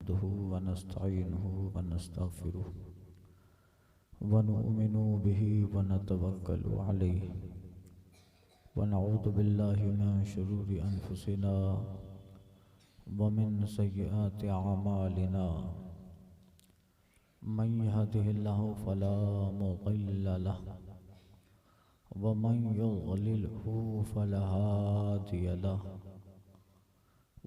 नहमदुहु व नस्तईनुहु व नस्तगफिरुह व नु'मिनु बिही व नतवक्कलु अलैहि व नऊज़ु बिल्लाहि मिन शुरूरि अनफुसिना व मिन सय्यिआति अमालिना मन यहदिहिल्लाहु फला मुज़िल्ल लहु व मन युज़लिलहु फला हादिय लहु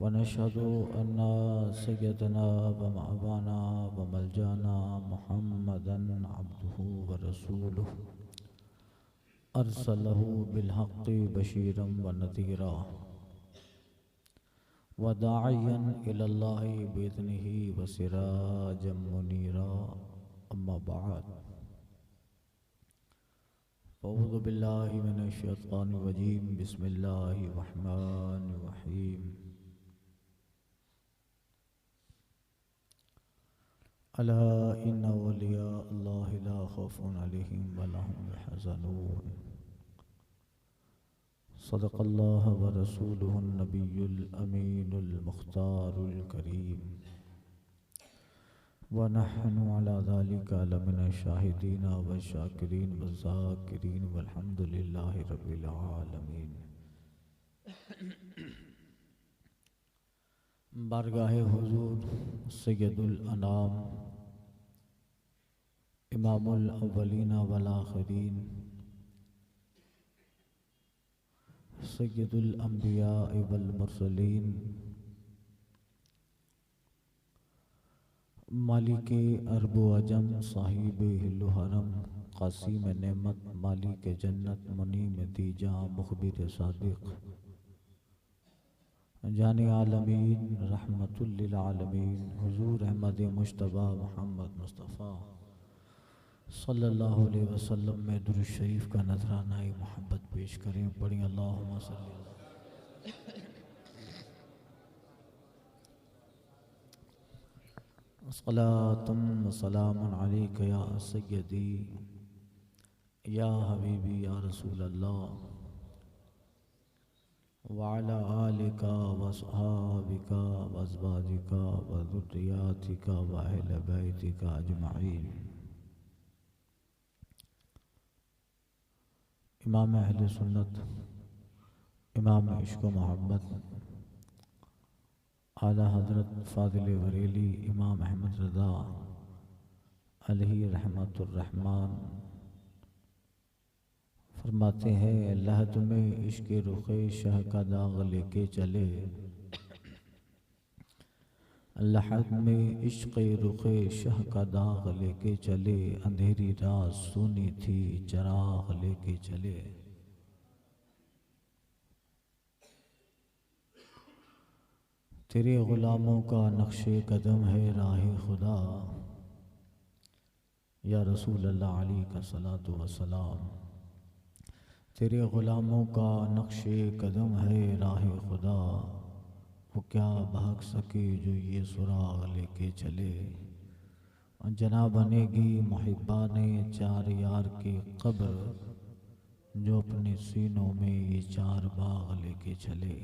व नशहदु अन्ना सय्यदना व मअवाना व मलजाना मुहम्मदन अब्दुहु व रसूलुहु अरसलहु बिलहक़्क़ि बशीरन व नज़ीरा व दाइयन इलल्लाहि बिइज़्निहि व सिराजम मुनीरा अम्मा बअद अऊज़ु बिल्लाहि मिनश शैतानिर रजीम बिस्मिल्लाहिर रहमानिर रहीम अला इन्ना औलिया अल्लाहि ला खौफुन अलैहिम व ला हुम यहज़नून सदक़ल्लाहु व रसूलुहुन नबियुल अमीनुल मुख्तारुल करीम व नहनु अला ज़ालिका लमिनश शाहिदीन व शाकिरीन व ज़ाकिरीन वल्हम्दुलिल्लाहि रब्बिल आलमीन। बारगाहे हुज़ूर सय्यदुल अनाम इमामुल अव्वलीन वल आखिरीन सय्यदुल अंबिया वल मुरसलीन मालिके अरब व अजम साहिब हिल हरम कासिम नेमत मालिक जन्नत मुनीम तीजा मुखबिर सादिक जाने आलमीन रहमतुल लिल आलमीन हुजूर अहमद मुश्तबा मोहम्मद मुस्तफ़ा सल्लल्लाहु अलैहि वसल्लम में दुरूद शरीफ का नजराना मोहब्बत पेश करें। पढ़ें अल्लाहुम्मा सल्ली सलातुम व सलामुन अलैका या सय्यदी या हबीबी या रसूल अल्लाह व अला आलिका व सहाबिका व अज़वाजिका व ज़ुर्रिय्यातिका व अहले बैतिका अजमईन। इमाम अहले सुन्नत इमाम इश्क़ व मोहब्बत आला हज़रत फ़ाज़िल बरेली इमाम अहमद रज़ा अलैहि रहमतुर रहमान फरमाते हैं, अल्लाह तुम्हें इश्क़ रुख़े शाह का दाग लेके चले, अल्लाह में इश्क़ रुख़े शाह का दाग लेके चले, अंधेरी रात सुनी थी चराग लेके चले। तेरे ग़ुलामों का नक्शे कदम है राह खुदा, या रसूल अल्लाह अलैका सलातु व सलाम। तेरे ग़ुलामों का नक्शे कदम है राह खुदा, वो क्या भाग सके जो ये सुराग लेके चले। जना बनेगी मुहिब्बाने चार यार की कब्र, जो अपने सीनों में ये चार बाग लेके चले।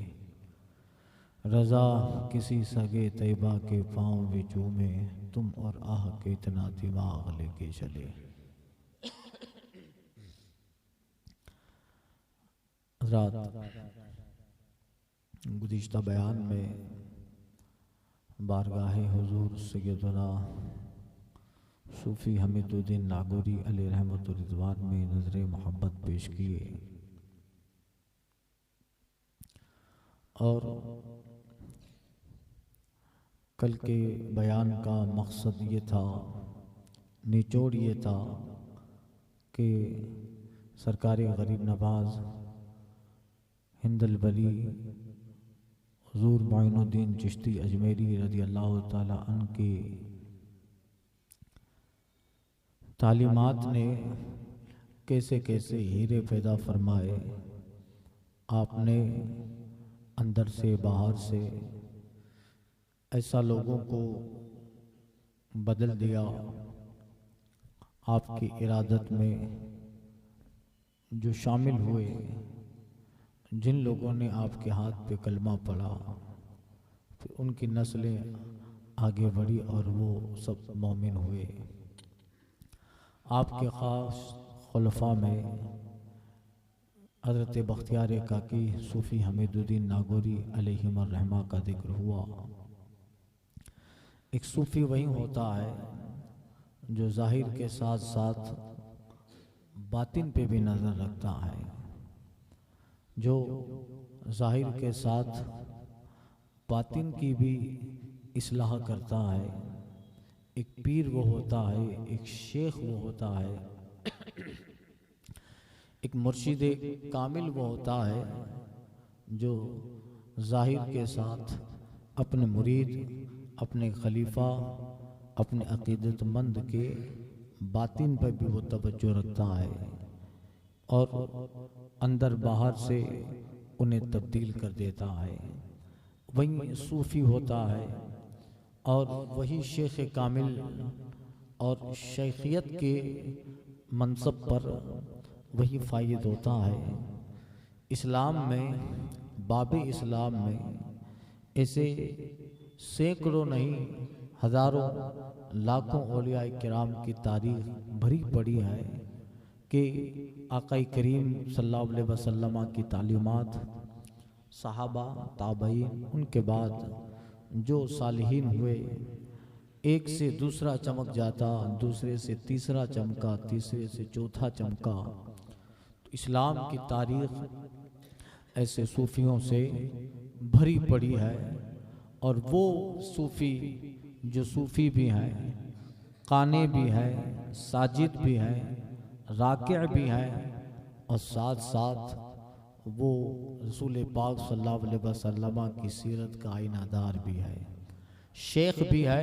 रज़ा किसी सगे तैबा के पाँव भी चूमे, तुम और आह के इतना दिमाग लेके चले। गुज़िश्ता बयान में बारगाहे हुज़ूर सैयदना सूफ़ी हमीदुद्दीन नागौरी अलैहि रहमतुर रिज़वान में नज़रे मोहब्बत पेश किए और कल के बयान का मकसद ये था, निचोड़ ये था कि सरकार गरीब नवाज़ हिंदल वली हुज़ूर मोइनुद्दीन चिश्ती अजमेरी रज़ी अल्लाह ताला अन्हु की तालीमात ने कैसे कैसे हीरे पैदा फरमाए। आपने अंदर से बाहर से ऐसा लोगों को बदल दिया, आपकी इरादत में जो शामिल हुए, जिन लोगों ने आपके हाथ पे कलमा पढ़ा, फिर उनकी नस्लें आगे बढ़ी और वो सब मोमिन हुए। आपके ख़ास खुलफा में हज़रत बख्तियार काकी सूफ़ी हमीदुद्दीन नागौरी अलैहिर्रहमा का जिक्र हुआ। एक सूफ़ी वही होता है जो ज़ाहिर के साथ साथ बातिन पे भी नज़र रखता है, जो ज़ाहिर के साथ बातिन की भी इस्लाह करता है। एक पीर वो होता है, एक शेख वो होता है, एक मुर्शिद कामिल वो होता है जो ज़ाहिर के साथ अपने मुरीद, अपने खलीफा, अपने अक़ीदतमंद के बातिन पर भी वो तवज्जो रखता है और अंदर बाहर से उन्हें तब्दील कर देता है। वही सूफ़ी होता है और वही शेख कामिल और शेखियत के मनसब पर वही फ़ायद होता है। इस्लाम में, बाबे इस्लाम में ऐसे सैकड़ों नहीं हज़ारों लाखों औलिया किराम की तारीख़ भरी पड़ी है कि आक़ा करीम सल्लल्लाहु अलैहि वसल्लम की तालीमात, सहाबा, ताबईन, उनके बाद जो सालिहीन हुए, एक से दूसरा चमक जाता, दूसरे से तीसरा चमका, तीसरे से चौथा चमका। तो इस्लाम की तारीख़ ऐसे सूफ़ियों से भरी पड़ी है और वो सूफ़ी जो सूफ़ी भी हैं, काने भी हैं, साजिद भी हैं, राकिअ भी हैं और साथ साथ वो रसूल पाक सल्लल्लाहु अलैहि वसल्लम की सीरत का आईनादार भी है, शेख भी है,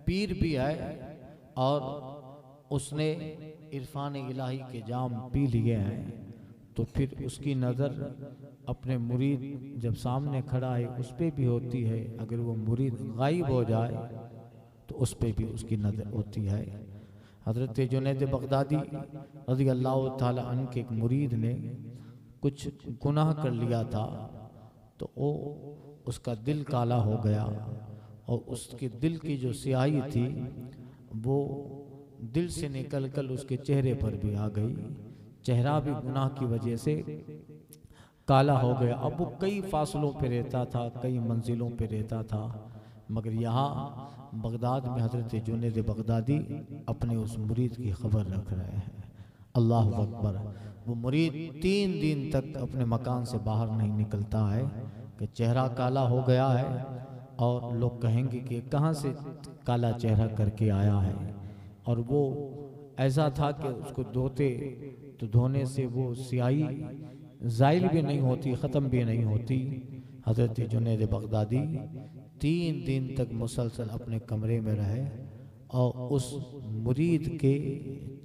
पीर भी है और उसने इरफान इलाही के जाम पी लिए हैं। तो फिर उसकी नज़र अपने मुरीद जब सामने खड़ा है उस पर भी होती है, अगर वो मुरीद गायब हो जाए तो उस पर भी उसकी नज़र होती है। हज़रत जुनैद बगदादी रज़ी अल्लाह ताला अन्हु के एक मुरीद ने कुछ गुनाह कर लिया था, तो वो उसका दिल काला हो गया और उसके दिल की जो स्याही थी वो दिल से निकल कर उसके चेहरे पर भी आ गई। चेहरा भी गुनाह की वजह से काला हो गया। अब वो कई फासलों पे रहता था, कई मंजिलों पे रहता था, मगर यहाँ बगदाद में हज़रत जुनैद बगदादी अपने उस मुरीद की खबर रख रहे हैं। अल्लाह अकबर। वो मुरीद 3 दिन तक अपने मकान से बाहर नहीं निकलता है कि चेहरा काला हो गया है और लोग कहेंगे कि कहाँ से काला चेहरा करके आया है। और वो ऐसा था कि उसको धोते तो धोने से वो स्याही ज़ाइल भी नहीं होती, ख़त्म भी नहीं होती। हज़रत जुनैद बगदादी 3 दिन तक मुसलसल अपने कमरे में रहे और उस मुरीद के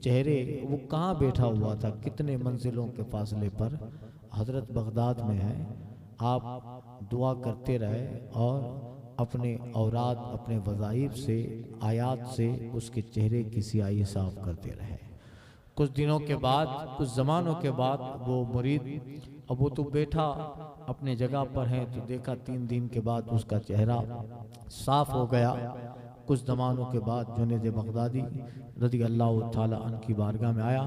चेहरे, वो कहाँ बैठा हुआ था, कितने मंजिलों के फासले पर, हज़रत बगदाद में है, आप दुआ करते रहे और अपने औराद, अपने वज़ाइफ से, आयात से उसके चेहरे की स्याही साफ करते रहे। कुछ दिनों के बाद, कुछ ज़मानों के बाद वो मुरीद, अब वो तो बैठा अपने जगह पर है, तो देखा 3 दिन के बाद उसका चेहरा साफ हो गया। कुछ ज़मानों के बाद जुनैद बगदादी रज़ी अल्लाह ताला अन्हु की बारगाह में आया।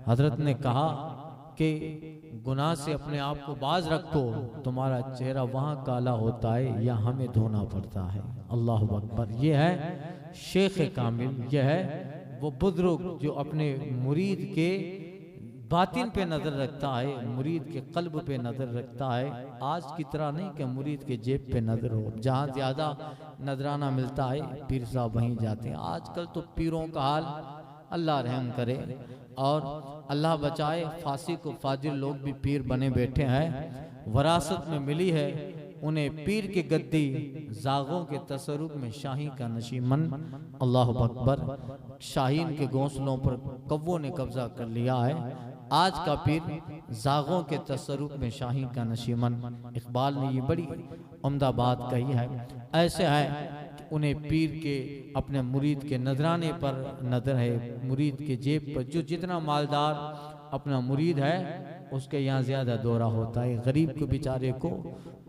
हज़रत ने कहा कि गुनाह से अपने आप को बाज रखो, तुम्हारा चेहरा वहाँ काला होता है या हमें धोना पड़ता है। अल्लाह अकबर। ये है शेख कामिल, यह है वो बुजुर्ग जो अपने मुरीद के बातिन पे नज़र रखता है, मुरीद के कल्ब पे नज़र रखता है। आज की तरह नहीं कि मुरीद के जेब पे नज़र हो, जहाँ ज़्यादा नजराना मिलता है पीर साहब वहीं जाते हैं। आजकल तो पीरों का हाल अल्लाह रहम करे और अल्लाह बचाए, फांसी को फाजिल लोग भी पीर बने बैठे हैं। वरासत में मिली है उन्हें पीर के गद्दी, जागों के तसरुफ में शाही का नशीमन। अल्लाह अकबर। शाहीन के घोंसलों पर कव्वों ने कब्जा कर लिया है। आज का पीर जागों के तसरुफ में शाही का नशीमन। इकबाल ने ये बड़ी उम्दा बात कही है। ऐसे है कि उन्हें पीर के अपने मुरीद के नजराने पर नजर है, मुरीद के जेब पर। जो जितना मालदार अपना मुरीद है उसके यहाँ ज्यादा दौरा होता है, गरीब को बेचारे को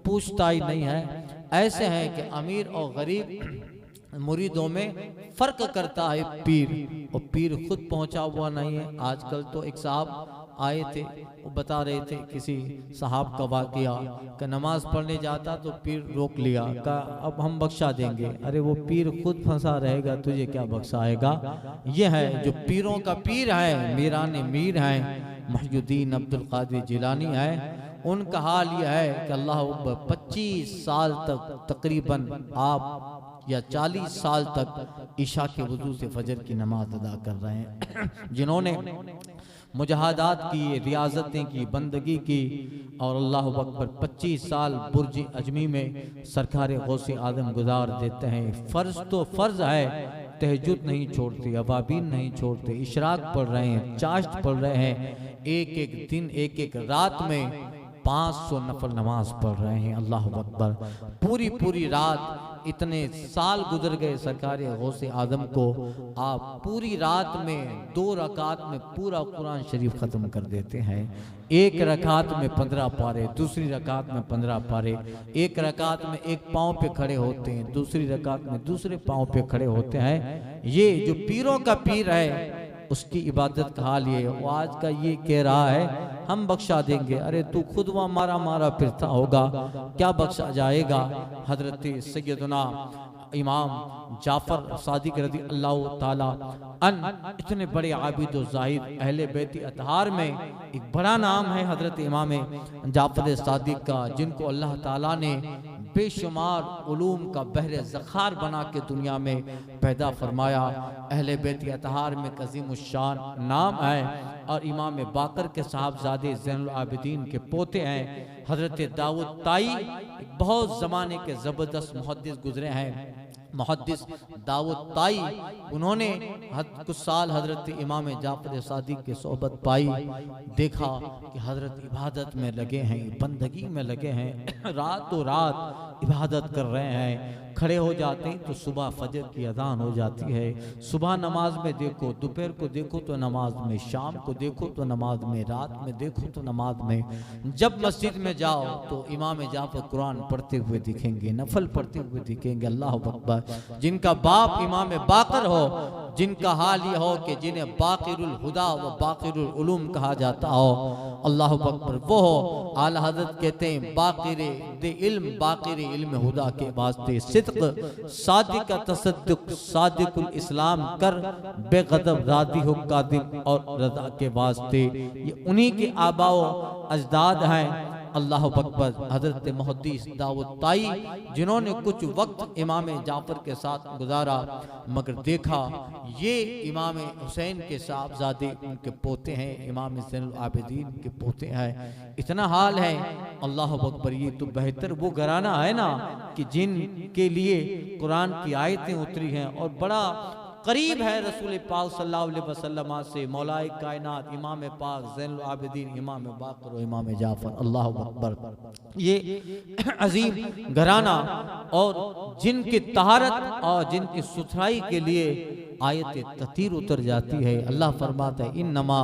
पूछता ही नहीं है। ऐसे है कि अमीर और गरीब मुरीदों में फ़र्क करता है पीर, और पीर खुद पहुंचा हुआ नहीं है। आजकल तो एक साहब आए थे, वो बता रहे थे किसी साहब का वाकया कि नमाज पढ़ने जाता तो पीर रोक लिया, कहा अब हम बख्शा देंगे। अरे वो पीर खुद फंसा रहेगा, तुझे क्या बख्शाएगा। ये है जो पीरों का पीर है, मीरान मीर हैं, मुहीउद्दीन अब्दुल कादिर जिलानी है। उनका हाल यह है कि अल्लाह 25 साल तक तकरीबन आप या 40 साल तक ईशा के वजू से फजर की नमाज अदा कर रहे हैं। जिन्होंने मुजाहदात की, रियाजतें की, बंदगी की, और अल्लाह अकबर 25 साल बुर्ज अजमी में सरकार गौसे आदम गुजार देते हैं। फ़र्ज तो फ़र्ज है, तहज्जुद नहीं छोड़ते, अवाबीन नहीं छोड़ते, इशराक पढ़ रहे हैं, चाश्त पढ़ रहे हैं, एक एक दिन एक एक रात में 500 नफल नमाज पढ़ रहे हैं। अल्लाह अकबर, पूरी पूरी रात, इतने साल गुजर गए सरकार गौसे आदम को, आप पूरी रात में 2 रकात में पूरा कुरान शरीफ ख़त्म कर देते हैं। एक रकात में 15 पारे, दूसरी रकात में 15 पारे, एक रकात में एक पाँव पे खड़े होते हैं, दूसरी रकात में दूसरे पाँव पे खड़े होते हैं। ये जो पीरों का पीर है उसकी इबादत का हाल ये। वो आज का ये कह रहा है हम बख्शा देंगे। अरे तू खुद वहाँ मारा मारा फिरता होगा, क्या बख्शा जाएगा। हजरत सैयदना इमाम जाफर सादिक रज़ी अल्लाह ताला अन, इतने बड़े आबिद व ज़ाहिद अहले बैत अतहार में एक बड़ा नाम है हजरत इमाम जाफर सादिक का, जिनको अल्लाह ताला ने बेशुमार उलूम का बहर ज़खार बना के दुनिया में पैदा फरमाया। अहले बैत अतहार में अज़ीमुश्शान नाम है, और इमाम बाकर के साहबजादे ज़ैनुल आबिदीन के पोते हैं। हज़रत दाऊद ताई बहुत ज़माने के ज़बरदस्त मुहद्दिस गुजरे हैं। मुहद्दिस दाऊद ताई, उन्होंने कुछ साल हजरत इमाम जाफर सादिक की सोहबत पाई, देखा कि हजरत इबादत में लगे हैं, बंदगी में लगे हैं, रातों रात इबादत कर रहे हैं। खड़े हो जाते हैं तो सुबह फजर की अजान हो जाती है, सुबह नमाज में देखो, दोपहर को देखो तो नमाज में, शाम को देखो तो नमाज में, रात में देखो तो नमाज में। जब मस्जिद में जाओ तो इमाम जाफर कुरान पढ़ते हुए दिखेंगे, नफल पढ़ते हुए दिखेंगे। अल्लाह अकबर, जिनका बाप इमाम बाकर हो, जिनका हाल ये हो कि जिन्हें बाकिरुल हुदा व बाकिरुल उलूम कहा जाता हो, अल्लाह अकबर, वो हो। आला हज़रत कहते हैं बाकिरे दे इल्म, बाकिरे इल्म हुदा के वास्ते सिद्क सादिक का तसद्दुक, सादिकुल इस्लाम कर बेगदब रादी हो कादिम और रजा के वास्ते। ये उन्हीं के आबाओ अजदाद हैं। अल्लाह अकबर, हजरत मुहद्दिस दाऊद ताई, जिन्होंने कुछ वक्त इमाम जाफर के साथ गुजारा, मगर देखा ये इमाम हुसैन के साहबजादे उनके पोते हैं, इमाम ज़ैनुल आबिदीन के पोते हैं। इतना हाल है, अल्लाह अकबर, ये तो बेहतर वो घराना है ना कि जिनके लिए कुरान की आयतें उतरी हैं, और बड़ा करीब है रसूल पाक सल्लल्लाहु अलैहि वसल्लम से मौलाए कायनात इमाम पाक ज़ैनुल आबिदीन इमाम बाकर और इमाम जाफर। अल्लाह अकबर, ये अजीम घराना, और जिनकी तहारत और जिनकी सुथराई के लिए आयत ततीर उतर जाती है। अल्लाह फरमाता है इन्नमा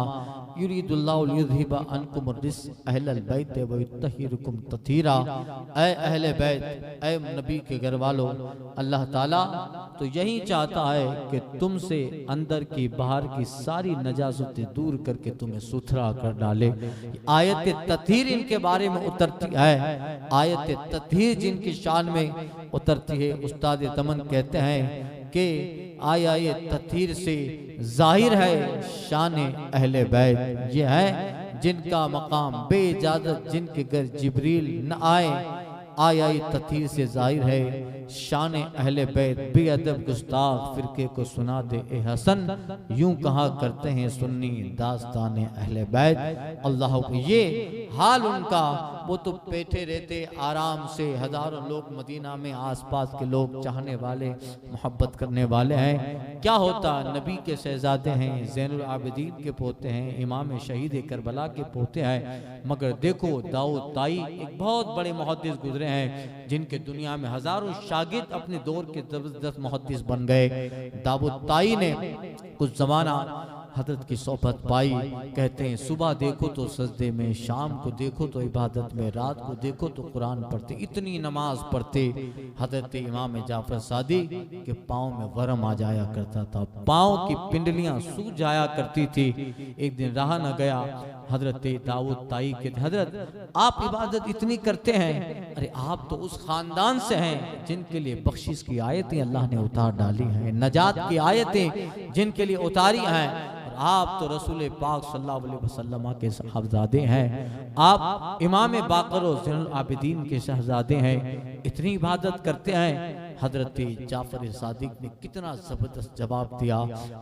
युरीदुल्लाहु लियुज़हिबा अन्कुम रिस अहलल बैत व युत्तहिरुकुम ततीरा। ऐ अहले बैत, ऐ नबी के घर वालों, अल्लाह ताला तो यही चाहता है कि तुमसे अंदर की बाहर की सारी नजासतें दूर करके तुम्हें सुथरा कर डाले। आयत ततीर इनके बारे में उतरती है, आयत ततीर जिनकी शान में उतरती है। उस्ताद तमन कहते हैं कि आया ये ततीर से जाहिर है शान अहले बैत, ये है जिनका मकाम बेइजाजत जिनके घर जिब्रील न आए। आया ये ततीर से जाहिर है शान अहले बैत, बेअदब गुस्ताख फिरके को सुना दे ए हसन, यूं कहा करते हैं सुन्नी दास्तान अहले बैत। अल्लाह, ये हाल उनका, वो तो बैठे रहते आराम से, हजारों लोग मदीना में आसपास के लोग चाहने वाले, मोहब्बत करने वाले हैं। क्या होता, नबी के शहजादे हैं, ज़ैनुल आबिदीन के पोते हैं, इमाम शहीद करबला के पोते हैं। मगर देखो दाऊद ताई एक बहुत बड़े मुहद्दिस गुजरे हैं, जिनके दुनिया में हजारों शागिर्द अपने दौर के जबरदस्त मुहद्दिस बन गए। दाऊद ताई ने कुछ जमाना हजरत की सोहबत पाई। कहते हैं सुबह देखो तो सजदे में, शाम को देखो तो इबादत में, रात को देखो तो कुरान पढ़ते, इतनी नमाज पढ़ते हजरत इमाम जाफर सादिक के पाँव में वरम आ जाया करता था, पाँव की पिंडलियां सूज जाया करती थी। एक दिन रहा न गया, हजरत दाऊद ताई के हजरत आप इबादत इतनी करते हैं, अरे आप तो उस खानदान से हैं जिनके लिए बख्शिश की आयतें अल्लाह ने उतार डाली हैं, नजात की आयतें जिनके लिए उतारी हैं, आप तो रसूल पाक सल्लल्लाहु अलैहि वसल्लम के साहबजादे हैं, आप इमाम बाकर और ज़ैनुल आबिदीन के शहजादे हैं, इतनी इबादत करते हैं। हजरत जाफर सादिक ने कितना जबरदस्त जवाब दिया।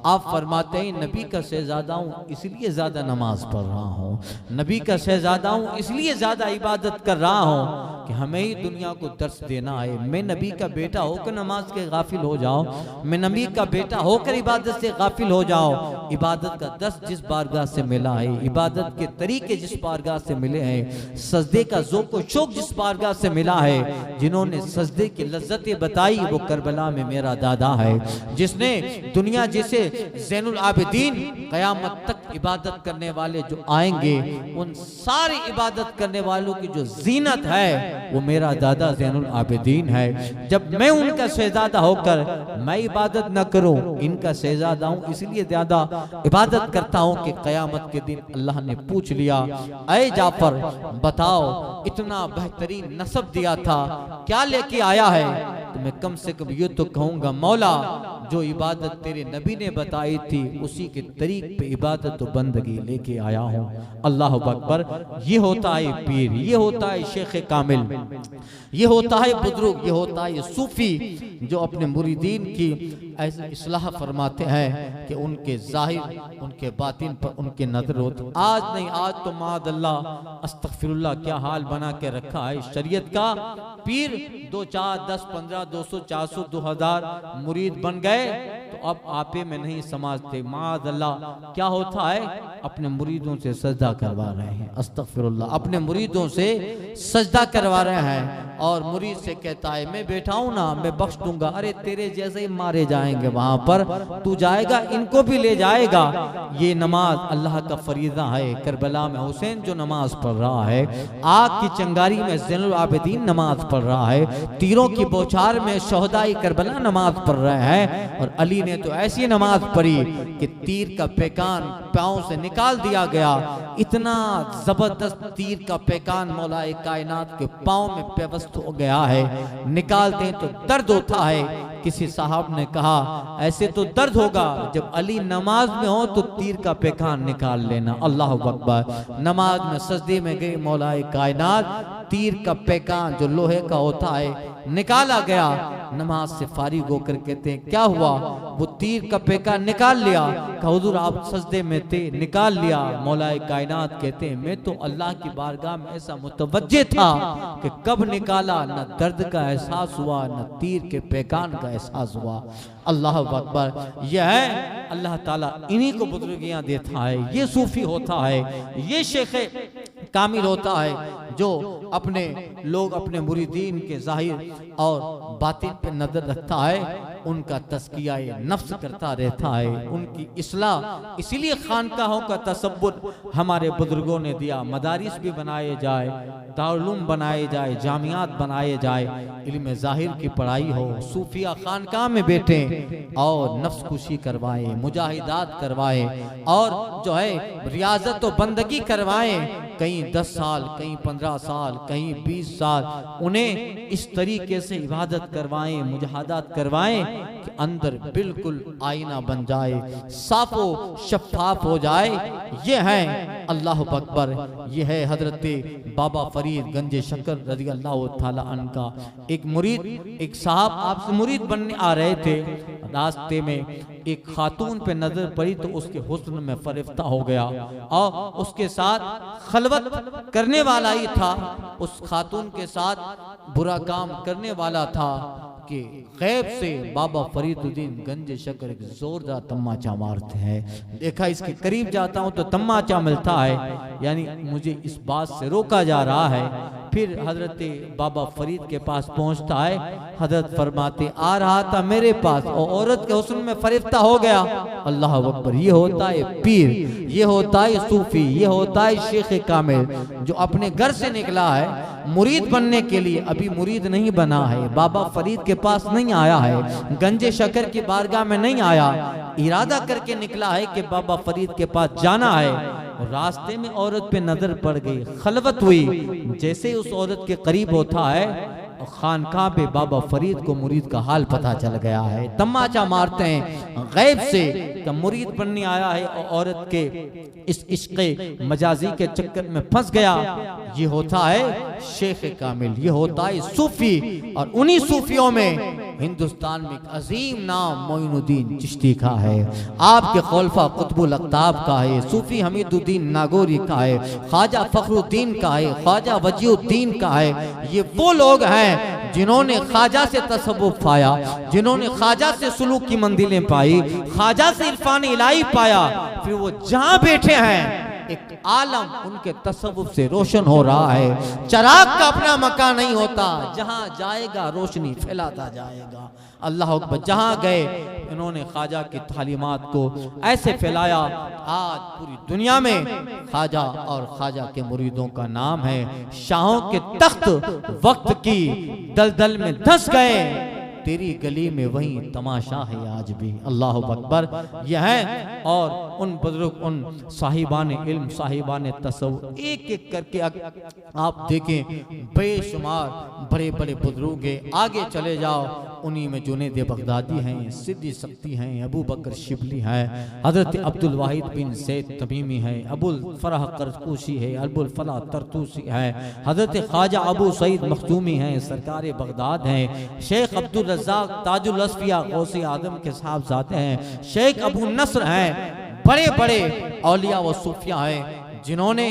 आप फरमाते हैं नबी का शहजादा हूँ इसलिए ज्यादा नमाज पढ़ रहा हूँ, नबी का शहजादा हूँ इसलिए ज्यादा इबादत कर रहा हूँ कि हमें ही दुनिया को दर्श देना है। मैं नबी का बेटा होकर नमाज के गाफिल हो जाओ, मैं नबी का बेटा होकर इबादत से गाफिल हो जाओ। इबादत का दर्श जिस बारगाह से मिला है, इबादत के तरीके जिस बारगाह से मिले हैं, सजदे का ज़ौक़ व शौक़ जिस बारगाह से मिला है, जिन्होंने सजदे की लज्जतें बताई वो करबला में मेरा दादा है, जिसने दुनिया जिसे ज़ैनुल आबिदीन क़यामत तक इबादत करने वाले जो आएंगे उन सारी इबादत करने वालों की जो जीनत है वो मेरा दादा ज़ैनुल आबिदीन है। जब मैं उनका शहजादा होकर मैं इबादत न करूं, इनका शहजादा हूं इसलिए ज्यादा इबादत करता हूं कि क़यामत के दिन अल्लाह ने पूछ लिया, ऐ जाफर बताओ इतना बेहतरीन नसब दिया था क्या लेके आया है? तो मैं कम से कम ये तो कहूंगा मौला जो इबादत तेरे नबी ने बताई थी उसी के तरीक पे इबादत तो बंदगी लेके आया हूँ। अल्लाह अकबर। ये होता है पीर, ये होता है शेख कामिल, ये होता है बुजुर्ग, ये होता है सूफी जो अपने मुरीदीन की ऐसी इस्लाह फरमाते हैं कि उनके जाहिर उनके बातिन पर उनके नजर होती। आज नहीं, आज तो मादअल्लाह अस्तगफिरुल्लाह क्या हाल बना के रखा है शरीयत का। पीर 2 4 10 15 200 400 2000 मुरीद बन गए तो अब आपे में नहीं समझते। मादअल्लाह क्या होता है, अपने मुरीदों से सजदा करवा रहे हैं, अस्तगफिरुल्लाह, अपने मुरीदों से सजदा करवा रहे हैं और मुरीद से कहता है मैं बैठा हूं ना, मैं बख्श दूंगा। अरे तेरे जैसे ही मारे जाएंगे वहां पर, तू जाएगा इनको भी ले जाएगा। ये नमाज अल्लाह का फरीजा है। करबला में हुसैन जो नमाज पढ़ रहा है, आग की चंगारी में ज़ैनुल आबिदीन नमाज पढ़ रहा है, तीरों की बौछार में शोहदाई करबला नमाज पढ़ रहे हैं, और अली ने तो ऐसी नमाज पढ़ी कि तीर का पैकान पांव से निकाल दिया गया। इतना जबरदस्त तीर का पैकान मौलाए कायनात के पांव में पेवस्त हो गया है, निकालते हैं तो दर्द होता है। किसी साहब ने कहा ऐसे तो दर्द होगा जब अली नमाज में हो तो तीर का पैकान निकाल लेना। अल्लाह अकबर। नमाज में सजदे में गए मौलाए कायनात, तीर का पैकान जो लोहे का होता है निकाला गया। नमाज से फारिग होकर कहते हैं क्या हुआ? वो तीर का पैकान निकाल लिया। कहा हुजूर आप सजदे में थे, निकाल लिया। मौलाए कायनात कहते हैं मैं तो अल्लाह की बारगाह में ऐसा मुतवज्जे था कि कब निकाला न दर्द का एहसास हुआ न तीर के पैकान का एहसास हुआ। अल्लाह अकबर। यह है अल्लाह ताला इन्हीं को बुजुर्गियां देता है। ये सूफी होता है, ये शेख कामिल होता है जो अपने लोग अपने मुरीदीन के जाहिर और बातिन पे नजर रखता है, उनका तज़किया नफ्स करता रहता है, उनकी इस्लाह। इसीलिए खानकाहों का तसब्बुर हमारे बुजुर्गों ने दिया। मदारिस भी बनाए जाए, दारुल बनाए जाए, जामियात बनाए जाए, इल्म जाहिर की पढ़ाई हो, सूफिया खानकाह में बैठे और नफ्स खुशी करवाए, मुजाहिदात करवाए और जो है रियाजत व बंदगी करवाए। कहीं 10 साल, कहीं 15 साल, कहीं 20 साल उन्हें इस तरीके से इबादत करवाएं, मुजाहदात करवाएं कि अंदर बिल्कुल आईना बन जाए, साफो शफाफ हो जाए। ये है अल्लाह अकबर। ये है हजरत बाबा फरीद गंजे शक्कर रज़ी अल्लाह ताला अन्हु का एक मुरीद। एक साहब आपसे मुरीद बनने आ रहे थे, रास्ते में एक खातून पे नजर पड़ी तो उसके हुस्न में फरिफ्ता हो गया और उसके साथ खलवत करने वाला ही था, उस खातून के साथ बुरा काम करने वाला था कि गैब से बाबा फरीदुद्दीन गंजे शक्कर एक जोरदार तमाचा मारते हैं। देखा इसके करीब जाता हूं तो तमाचा मिलता है, यानी मुझे इस बात से रोका जा रहा है फिर हजरत बाबा फरीद के पास पहुंचता है। हजरत फरमाते आ रहा था मेरे पास और औरत के हुस्न में फरिफ्ता हो गया। अल्लाह अकबर। ये होता है पीर, ये होता है सूफी, ये होता है शेख कामिल जो अपने घर से निकला है मुरीद बनने के लिए। अभी मुरीद नहीं बना है, बाबा फरीद के पास नहीं आया है, गंजे शकर की बारगाह में नहीं आया, इरादा करके निकला है कि बाबा फरीद के पास जाना है। और रास्ते में औरत पे नजर पड़ गई, खलवत हुई। जैसे उस औरत के करीब होता है खानकाह पे बाबा फरीद को मुरीद का हाल पता चल गया है। तमाचा मारते हैं गैब से कि मुरीद बनने आया है और औरत के इस इश्क़ मजाजी के चक्कर में फंस गया। ये होता है शेख कामिल, ये होता है सूफी। और उन्हीं सूफियों में हिंदुस्तान में एक अजीम नाम मोइनुद्दीन चिश्ती का है, आपके खौलफा कुतुबुल अक़ताब का है, सूफी हमीदुद्दीन नागौरी का है, ख्वाजा फखरुद्दीन का है, ख्वाजा वजीउद्दीन का है। ये वो लोग हैं जिन्होंने ख्वाजा से तसव्वुफ पाया, जिन्होंने ख्वाजा से सुलूक की मंजिलें पाई, ख्वाजा से इरफान इलाही पाया। फिर वो जहां बैठे हैं एक आलम उनके तसव्वुफ से रोशन हो रहा है। चिराग का अपना मकान नहीं होता, जहां जाएगा रोशनी फैलाता जाएगा। अल्लाह अकबर। जहां गए इन्होंने ख्वाजा की तालीमात को ऐसे फैलाया, आज पूरी दुनिया में ख्वाजा और ख्वाजा के मुरीदों का नाम है। शाहों के तख्त वक्त की दलदल में धंस गए, तेरी गली में वही तमाशा है आज भी। अल्लाह अकबर। यह है और उन बुजुर्ग, उन साहिबान इल्म, साहिबान तसव्वुफ, एक एक करके आप देखें बेशुमार बड़े बड़े बुजुर्ग हैं। आगे चले जाओ, उन्हीं में जुनैद बगदादी हैं, सिद्दी सख्ती हैं, अबू बकर शिबली हैं, हजरत अब्दुल वाहिद बिन सैद तमीमी है, अबुल फरह करतूसी है, अबुल फला तरतूसी है, हजरत ख्वाजा अबू सईद मखदूमी हैं, सरकार बगदाद हैं, शेख अब्दुल रज़्ज़ाक़ ताजुल असफिया गौसे आदम के साहबजादे हैं, शेख अबू नस्र हैं। बड़े बड़े औलिया व सूफिया हैं जिन्होंने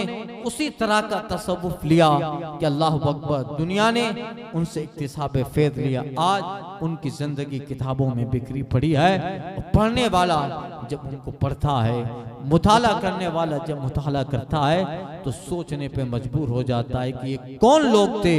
उसी तरह का तसव्वुफ लिया कि अल्लाह अकबर। दुनिया ने उनसे इक्तिसाब फैज़ लिया। आज उनकी जिंदगी किताबों में बिखरी पड़ी है। और पढ़ने वाला जब उनको पढ़ता है, मुताला करने वाला जब मुताला करता है तो सोचने पे मजबूर हो जाता है कि ये कौन लोग थे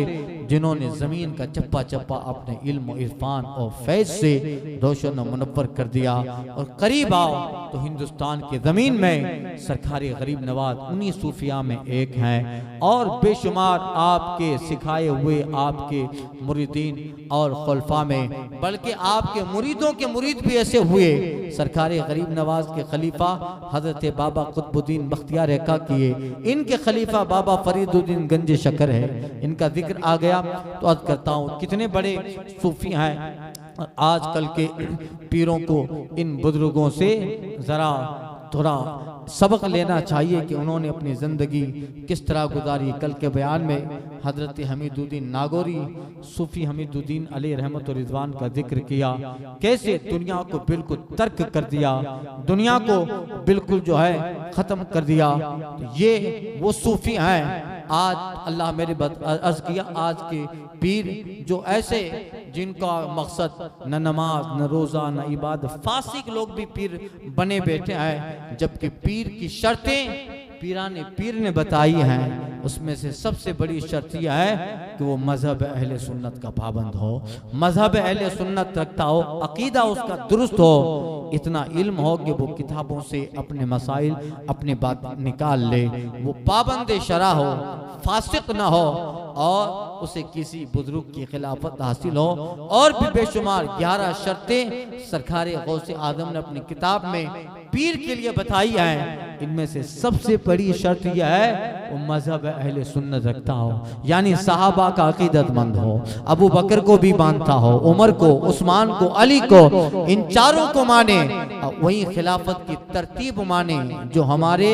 जिन्होंने जमीन का चप्पा चप्पा अपने इल्म, इरफान और फैज से रोशन और मुनव्वर कर दिया। और करीब आओ तो हिंदुस्तान की जमीन में सरकारी गरीब नवाज उन्हीं सूफिया में एक हैं। और बेशुमार आपके सिखाए हुए आपके मुरीदीन और खुलफा में, बल्कि आपके मुरीदों के मुरीद भी ऐसे हुए। सरकारी गरीब नवाज के खलीफा हजरत बाबा कुतुबुद्दीन बख्तियार रखा किए, इनके खलीफा बाबा फरीदुद्दीन गंजे शकर है। इनका जिक्र आ गया तो अर्ज करता हूँ कितने बड़े सूफी हैं। आजकल के पीरों को इन बुजुर्गों से जरा थोड़ा सबक लेना चाहिए कि उन्होंने अपनी ज़िंदगी किस तरह गुजारी। कल के बयान में हजरत हमीदुद्दीन नागौरी, सूफी हमीदुद्दीन अलैहि रहमत व रिज़वान का जिक्र किया, कैसे दुनिया को बिल्कुल तर्क कर दिया, दुनिया को बिल्कुल जो है ख़त्म कर दिया। तो ये वो सूफी हैं। आज अल्लाह मेरे अर्ज किया, आज के पीर जो ऐसे जिनका मकसद न नमाज, न रोज़ा, न इबादत, फासिक लोग भी पीर बने बैठे हैं। जबकि पीर की शर्तें पीर ने बताई हैं, उसमें से सबसे बड़ी शर्त यह है कि वो मजहब अहले सुन्नत का पाबंद हो, मजहब अहले सुन्नत रखता हो, अकीदा उसका दुरुस्त हो, इतना इल्म हो कि वो किताबों से अपने मसाइल, अपने बात निकाल ले, वो पाबंद शरा हो, फासिक ना हो और उसे किसी बुजुर्ग की खिलाफत हासिल हो। और भी बेशुमार 11 शर्तें सरकार गौसे आदम ने अपनी किताब में पीर के लिए बताई हैं। इनमें से सबसे बड़ी शर्त यह है वो मजहब अहले सुन्नत रखता हो, यानी सहाबा का अकीदतमंद हो, अबू बकर को भी मानता हो, उमर को, उस्मान को, अली को, इन चारों को माने, वही खिलाफत की तरतीब माने जो हमारे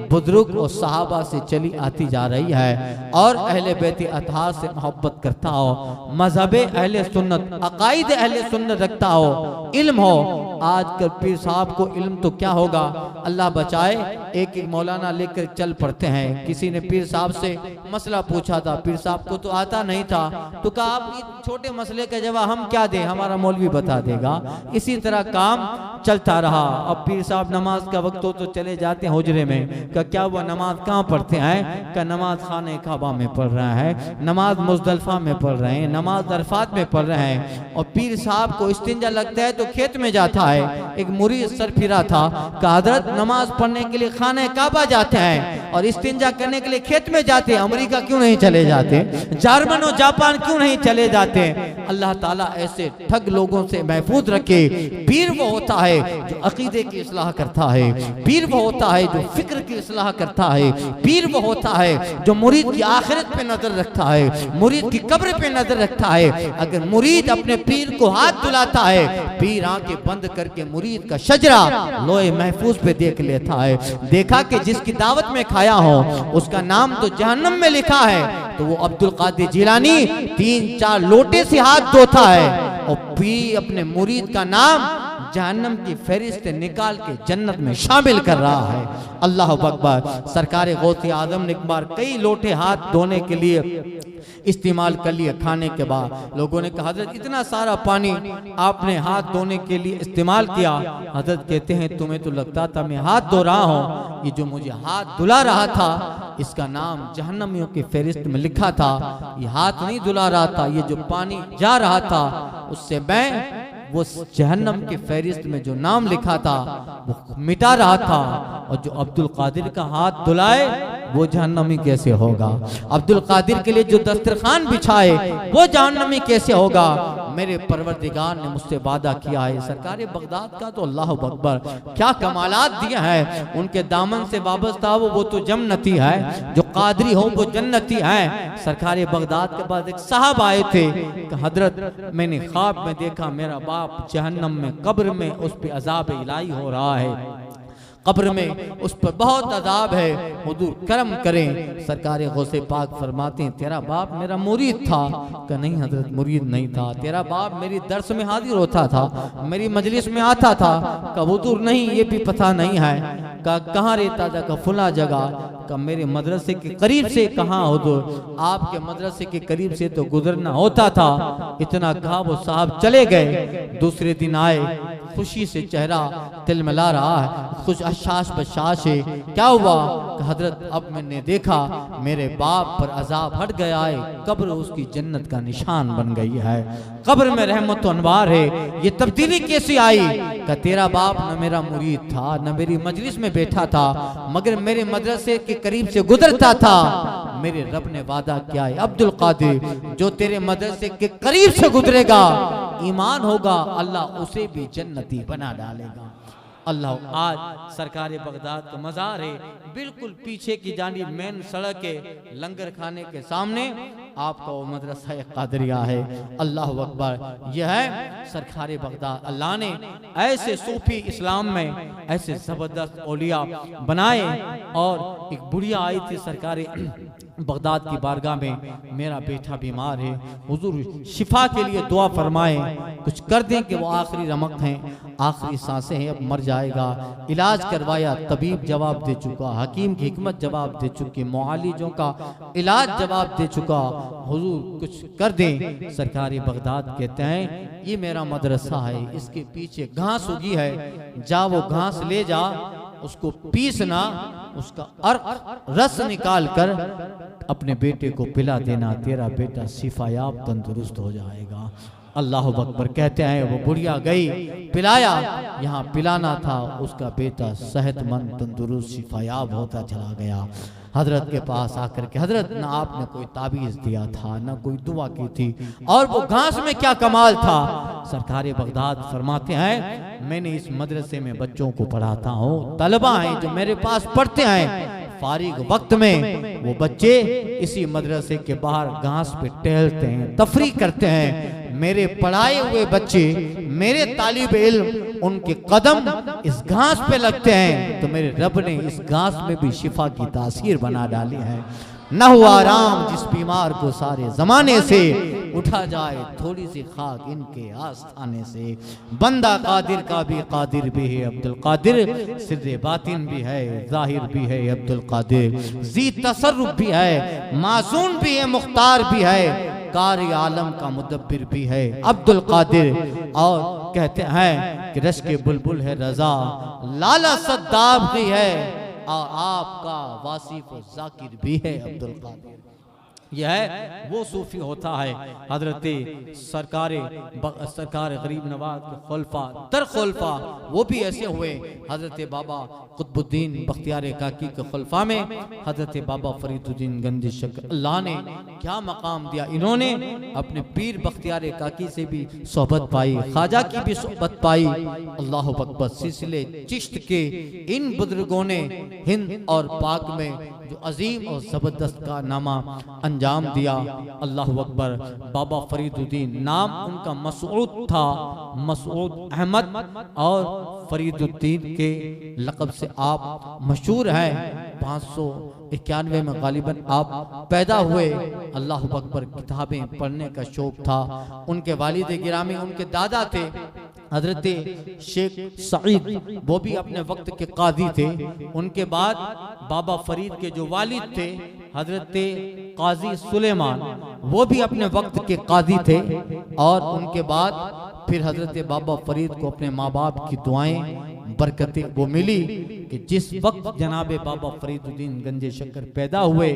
बुजुर्ग और सहाबा से चली आती जा रही है, और अहले बैत अतहार से मोहब्बत करता हो, मजहब अहले सुन्नत, अकायद अहले सुन्नत रखता हो, इल्म हो। आज कल पीर साहब को इल्म तो क्या होगा, अल्लाह बचाए, एक एक मौलाना लेकर चल पड़ते हैं। किसी ने पीर साहब से मसला पूछा था, पीर साहब को तो आता नहीं था, तो कहा आप छोटे मसले का जवाब हम क्या दें, हमारा मौलवी बता देगा। इसी तरह काम चलता रहा। अब पीर साहब नमाज का वक्त हो तो चले जाते हैं हुजरे में। का क्या वो नमाज कहाँ पढ़ते हैं? का नमाज खाने काबा में पढ़ रहा है, नमाज मुज़दलिफा में पढ़ रहे हैं, नमाज अरफात में पढ़ रहे हैं। और पीर साहब को इस्तिंजा लगता है तो खेत में जाता है। एक मुरीद सर फिरा था, का हजरत नमाज पढ़ने के लिए खाने काबा जाते हैं और इस्तिंजा करने के लिए खेत में जाते हैं, अमेरिका क्यों नहीं चले जाते, जर्मन और जापान क्यों नहीं चले जाते? अल्लाह ताला ऐसे ठग लोगों से महफूज रखे। पीर वो होता है जो अकीदे की इस्लाह करता है, पीर वो होता है जो फिक्र की इस्लाह करता है, पीर वो होता है जो मुरीद की आखिरत पे नजर रखता है, मुरीद की कब्र पे नजर रखता है। अगर मुरीद अपने पीर को हाथ दुलाता है, पीर आंखें बंद करके मुरीद का शजरा लोहे महफूज पे देख लेता है। देखा कि जिसकी दावत में खाया हो उसका नाम तो जहन्नम में लिखा है, तो वो अब्दुल कादिर जिलानी 3-4 लोटे से हाथ धोता है और पीर अपने मुरीद का नाम जहन्नम की फहरिस्त निकाल के जन्नत में शामिल कर रहा है। अल्लाह अकबर। सरकार गौसे आजम ने एक बार कई लोटे हाथ धोने के लिए इस्तेमाल कर लिए। खाने के बाद लोगों ने कहा हजरत इतना सारा पानी आपने हाथ धोने के लिए इस्तेमाल किया। हजरत कहते हैं तुम्हें तो लगता था मैं हाथ धो रहा हूँ, ये जो मुझे हाथ धुला रहा था इसका नाम जहन्नमियों की फहरिस्त में लिखा था। ये हाथ नहीं धुला रहा था, ये जो पानी जा रहा था उससे मैं वो जहन्नम की फहरिस्त में जो नाम लिखा था वो मिटा रहा था। और जो अब्दुल कादिर का हाथ धुलाए वो जहन्नमी कैसे होगा? अब्दुल कादिर के लिए जो दस्तरखान बिछाए वो जहन्नमी कैसे होगा? मेरे परवरदिगार ने मुझसे वादा किया है। सरकार बगदाद का तो अल्लाह अकबर क्या कमालात दिया है। उनके दामन से वाबस्ता हो वो तो जन्नती है, जो कादरी हो वो जन्नती है। सरकार बगदाद के बाद एक साहब आए थे कि हजरत मैंने ख्वाब में देखा मेरा बाप जहन्नम में कब्र में उस पर अजाब इलाही हो रहा है, कब्र में उस पर बहुत अजाब है, हुजूर करम करें। सरकार गौसे पाक फरमाते हैं तेरा बाप मेरा मुरीद था? का नहीं हजरत मुरीद नहीं था, तेरा बाप मेरी दर्स में हाजिर होता था, मेरी मजलिस में आता था। का हुजूर नहीं ये भी पता नहीं है। का कहाँ रहता था? का फुला जगह। का मेरे मदरसे के करीब से। कहाँ हुजूर? आपके मदरसे के करीब से तो गुजरना होता था। इतना कहा वो साहब चले गए। दूसरे दिन आए, खुशी से चेहरा तिलमिला रहा है, खुश अशाश बशाश है। क्या हुआ? हजरत अब मैंने देखा मेरे बाप पर अजाब हट गया है, कब्र उसकी जन्नत का निशान बन गई है, कब्र में रहमत अनवार है। ये तब्दीली कैसे आई? का तेरा बाप न मेरा मुरीद था न मेरी मजलिस में बैठा था, मगर मेरे मदरसे के करीब से गुजरता था। मेरे रब ने वादा किया है अब्दुल कादिर जो तेरे मदरसे के करीब से गुजरेगा ईमान होगा अल्लाह उसे भी जन्नती बना डालेगा। अल्लाह। आज सरकार बगदाद का मज़ार है, बिल्कुल पीछे की जानिब मेन सड़क के लंगर खाने के सामने आपका वो मदरसा कादरिया है। अल्लाह अकबर। यह है सरकार बगदाद। अल्लाह ने ऐसे सूफी इस्लाम में ऐसे ज़बरदस्त औलिया बनाए। और एक बुढ़िया आई थी सरकार बगदाद की बारगाह में, मेरा बेटा बीमार है, हुजूर शिफा के लिए दुआ फरमाएं, कुछ कर दें कि वो आखिरी रमक हैं, आखिरी सांसें हैं, अब मर जाएगा। इलाज करवाया, तबीब जवाब दे चुका, हकीम की हिकमत जवाब दे चुकी, मुआलिजों का इलाज जवाब दे चुका, हुजूर कुछ कर दें। सरकारी बगदाद कहते हैं ये मेरा मदरसा है, इसके पीछे घास उगी है, जा वो घास ले जा, उसको पीसना, उसका अर्क रस निकाल कर अपने बेटे को पिला देना, तेरा बेटा शिफायाब तंदुरुस्त हो जाएगा। अल्लाह अकबर। कहते हैं वो बुढ़िया गई, पिलाया, यहाँ पिलाना था, उसका बेटा सेहतमंद तंदुरुस्त शिफायाब होता चला गया। हजरत के पास आकर के हजरत ना आपने कोई ताबीज़ दिया था ना कोई दुआ की थी, और वो घास में क्या कमाल था। सरकार बगदाद फरमाते हैं मैंने इस मदरसे में बच्चों को पढ़ाता हूँ, तलबा हैं जो मेरे पास पढ़ते हैं, फारिग वक्त में वो बच्चे इसी मदरसे के बाहर घास पे टहलते हैं, तफरी करते हैं। मेरे पढ़ाए हुए बच्चे, मेरे तालिब इल्म, उनके कदम इस घास पे लगते हैं, तो मेरे रब ने इस घास में भी शिफा की तासीर बना डाली है। न हुआ आराम जिस बीमार को सारे जमाने से, उठा जाए थोड़ी सी खाक इनके आस्थाने से। बंदा कादिर का भी कादिर भी है अब्दुल कादिर, सिर्रे बातिन भी है, जाहिर भी है अब्दुल कादिर, जी तसर्रुफ भी है, मासूम भी है, मुख्तार भी है, कारी आलम का मुदब्बिर भी है अब्दुल कादिर। और कहते हैं कि रश के बुलबुल है रजा, लाला सद्दाब भी है और आपका वासिफ जाकिर भी है अब्दुल कादिर। यह है वो सूफी होता है हजरत सरकार गरीब नवाज के खुलफा दर खुलफा, वो भी ऐसे हुए। हजरत बाबा कुतुबुद्दीन बख्तियार काकी के खुलफा में हजरत बाबा फरीदुद्दीन गंज शक्कर, अल्लाह ने क्या मकाम दिया। इन्होंने अपने पीर बख्तियार काकी से भी सोहबत पाई, ख्वाजा की भी सोहबत पाई। अल्लाह अकबर। सिलसिले चिश्त के इन बुजुर्गों ने हिंद और पाक में जो अजीम और जबरदस्त का नामा अंजाम दिया। अल्लाह अकबर। बाबा फरीदुद्दीन नाम उनका मसूद था, मसूद अहमद, और फरीदुद्दीन के लक़ब से आप मशहूर हैं। 591 में गालिबन आप पैदा हुए। अल्लाह अकबर। किताबें पढ़ने का शौक था। उनके वालिद गिरामी उनके दादा थे हजरत शेख सईद, वो भी अपने वक्त के काजी थे। उनके बाद बाबा फरीद के जो वालिद थे हजरत काजी सुलेमान, वो भी अपने वक्त के काजी थे। और उनके बाद फिर हजरत बाबा फरीद को अपने माँ बाप की दुआएं बरकतें वो मिली कि जिस वक्त जनाबे बाबा फरीदुद्दीन गंज शक्कर पैदा हुए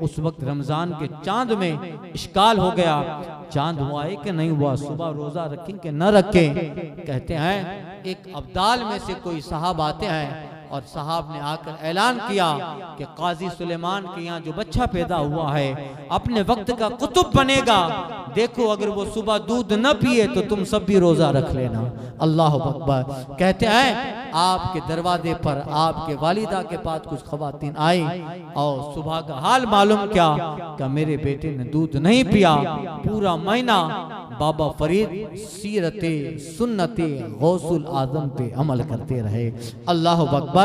उस वक्त रमजान के चांद में इश्काल हो गया। चांद हुआ है कि नहीं हुआ, सुबह रोजा रखें कि न रखें। कहते हैं एक अब्दाल में से कोई साहब आते हैं और साहब ने आकर ऐलान किया कि काजी सुलेमान के यहाँ जो बच्चा पैदा हुआ है अपने वक्त का कुतुब बनेगा। देखो अगर वो सुबह दूध न पिए तो तुम सब भी रोजा रख लेना। अल्लाह अकबर। कहते हैं आपके दरवाजे पर आपके वालिदा के पास कुछ खवातीन आई और सुबह का हाल मालूम क्या कि मेरे बेटे ने दूध नहीं पिया। पूरा महीना बाबा फरीद सीरते सुन्नते गौसुल आजम पे अमल करते रहे। अल्लाह अकबर।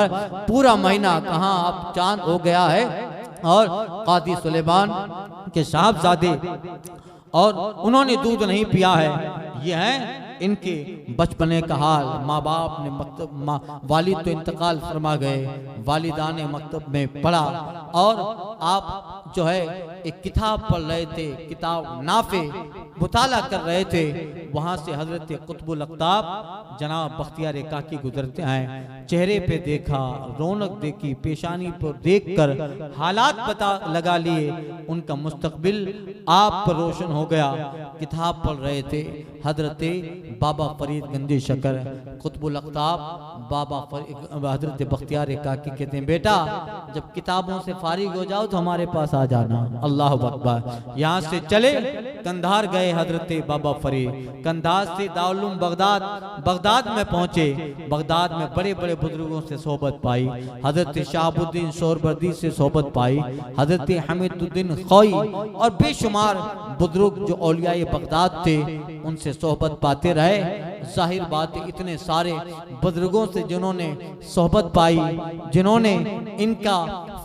पूरा महीना कहाँ अब चांद हो गया है और कादी सुलेमान के साहबजादे और उन्होंने दूध नहीं पिया है। यह है इनके बचपने का हाल। माँ बाप ने मकतब, वालिद तो इंतकाल फरमा गए, वालिदा ने मकतब में पढ़ा और आप जो है एक किताब पढ़ रहे थे, किताब नाफे मुताला कर रहे थे। वहाँ से हजरत कुतुबुल अख्ताब जनाब बख्तियार काकी गुजरते हैं। चेहरे पे देखा, रौनक देखी, पेशानी पर देखकर हालात पता लगा लिए। उनका मुस्तकबिल आप पर रोशन हो गया। किताब पढ़ रहे थे हजरत बाबा फरीद गंज शक्कर कुतुबुल अख्ताब बाबा हजरत बख्तियार काकी कहते हैं बेटा जब किताबों से फारिग हो जाओ तो हमारे पास आ जाना। अल्लाह अकबर। यहाँ से चले कंधार गए हजरत बाबा फरीद। कंधार से दारुल बगदाद, बगदाद में पहुंचे। बगदाद में बड़े बड़े बुजुर्गों से सोहबत पाई। हजरत शहाबुद्दीन सोहरवर्दी से सोहबत पाई, हजरत हमीदुद्दीन खोई और बेशुमार बुजुर्ग जो औलियाए बगदाद थे उनसे सोहबत पाते रहे। जाहिर बात है इतने सारे बुजुर्गों से जिन्होंने सोहबत पाई, जिन्होंने इनका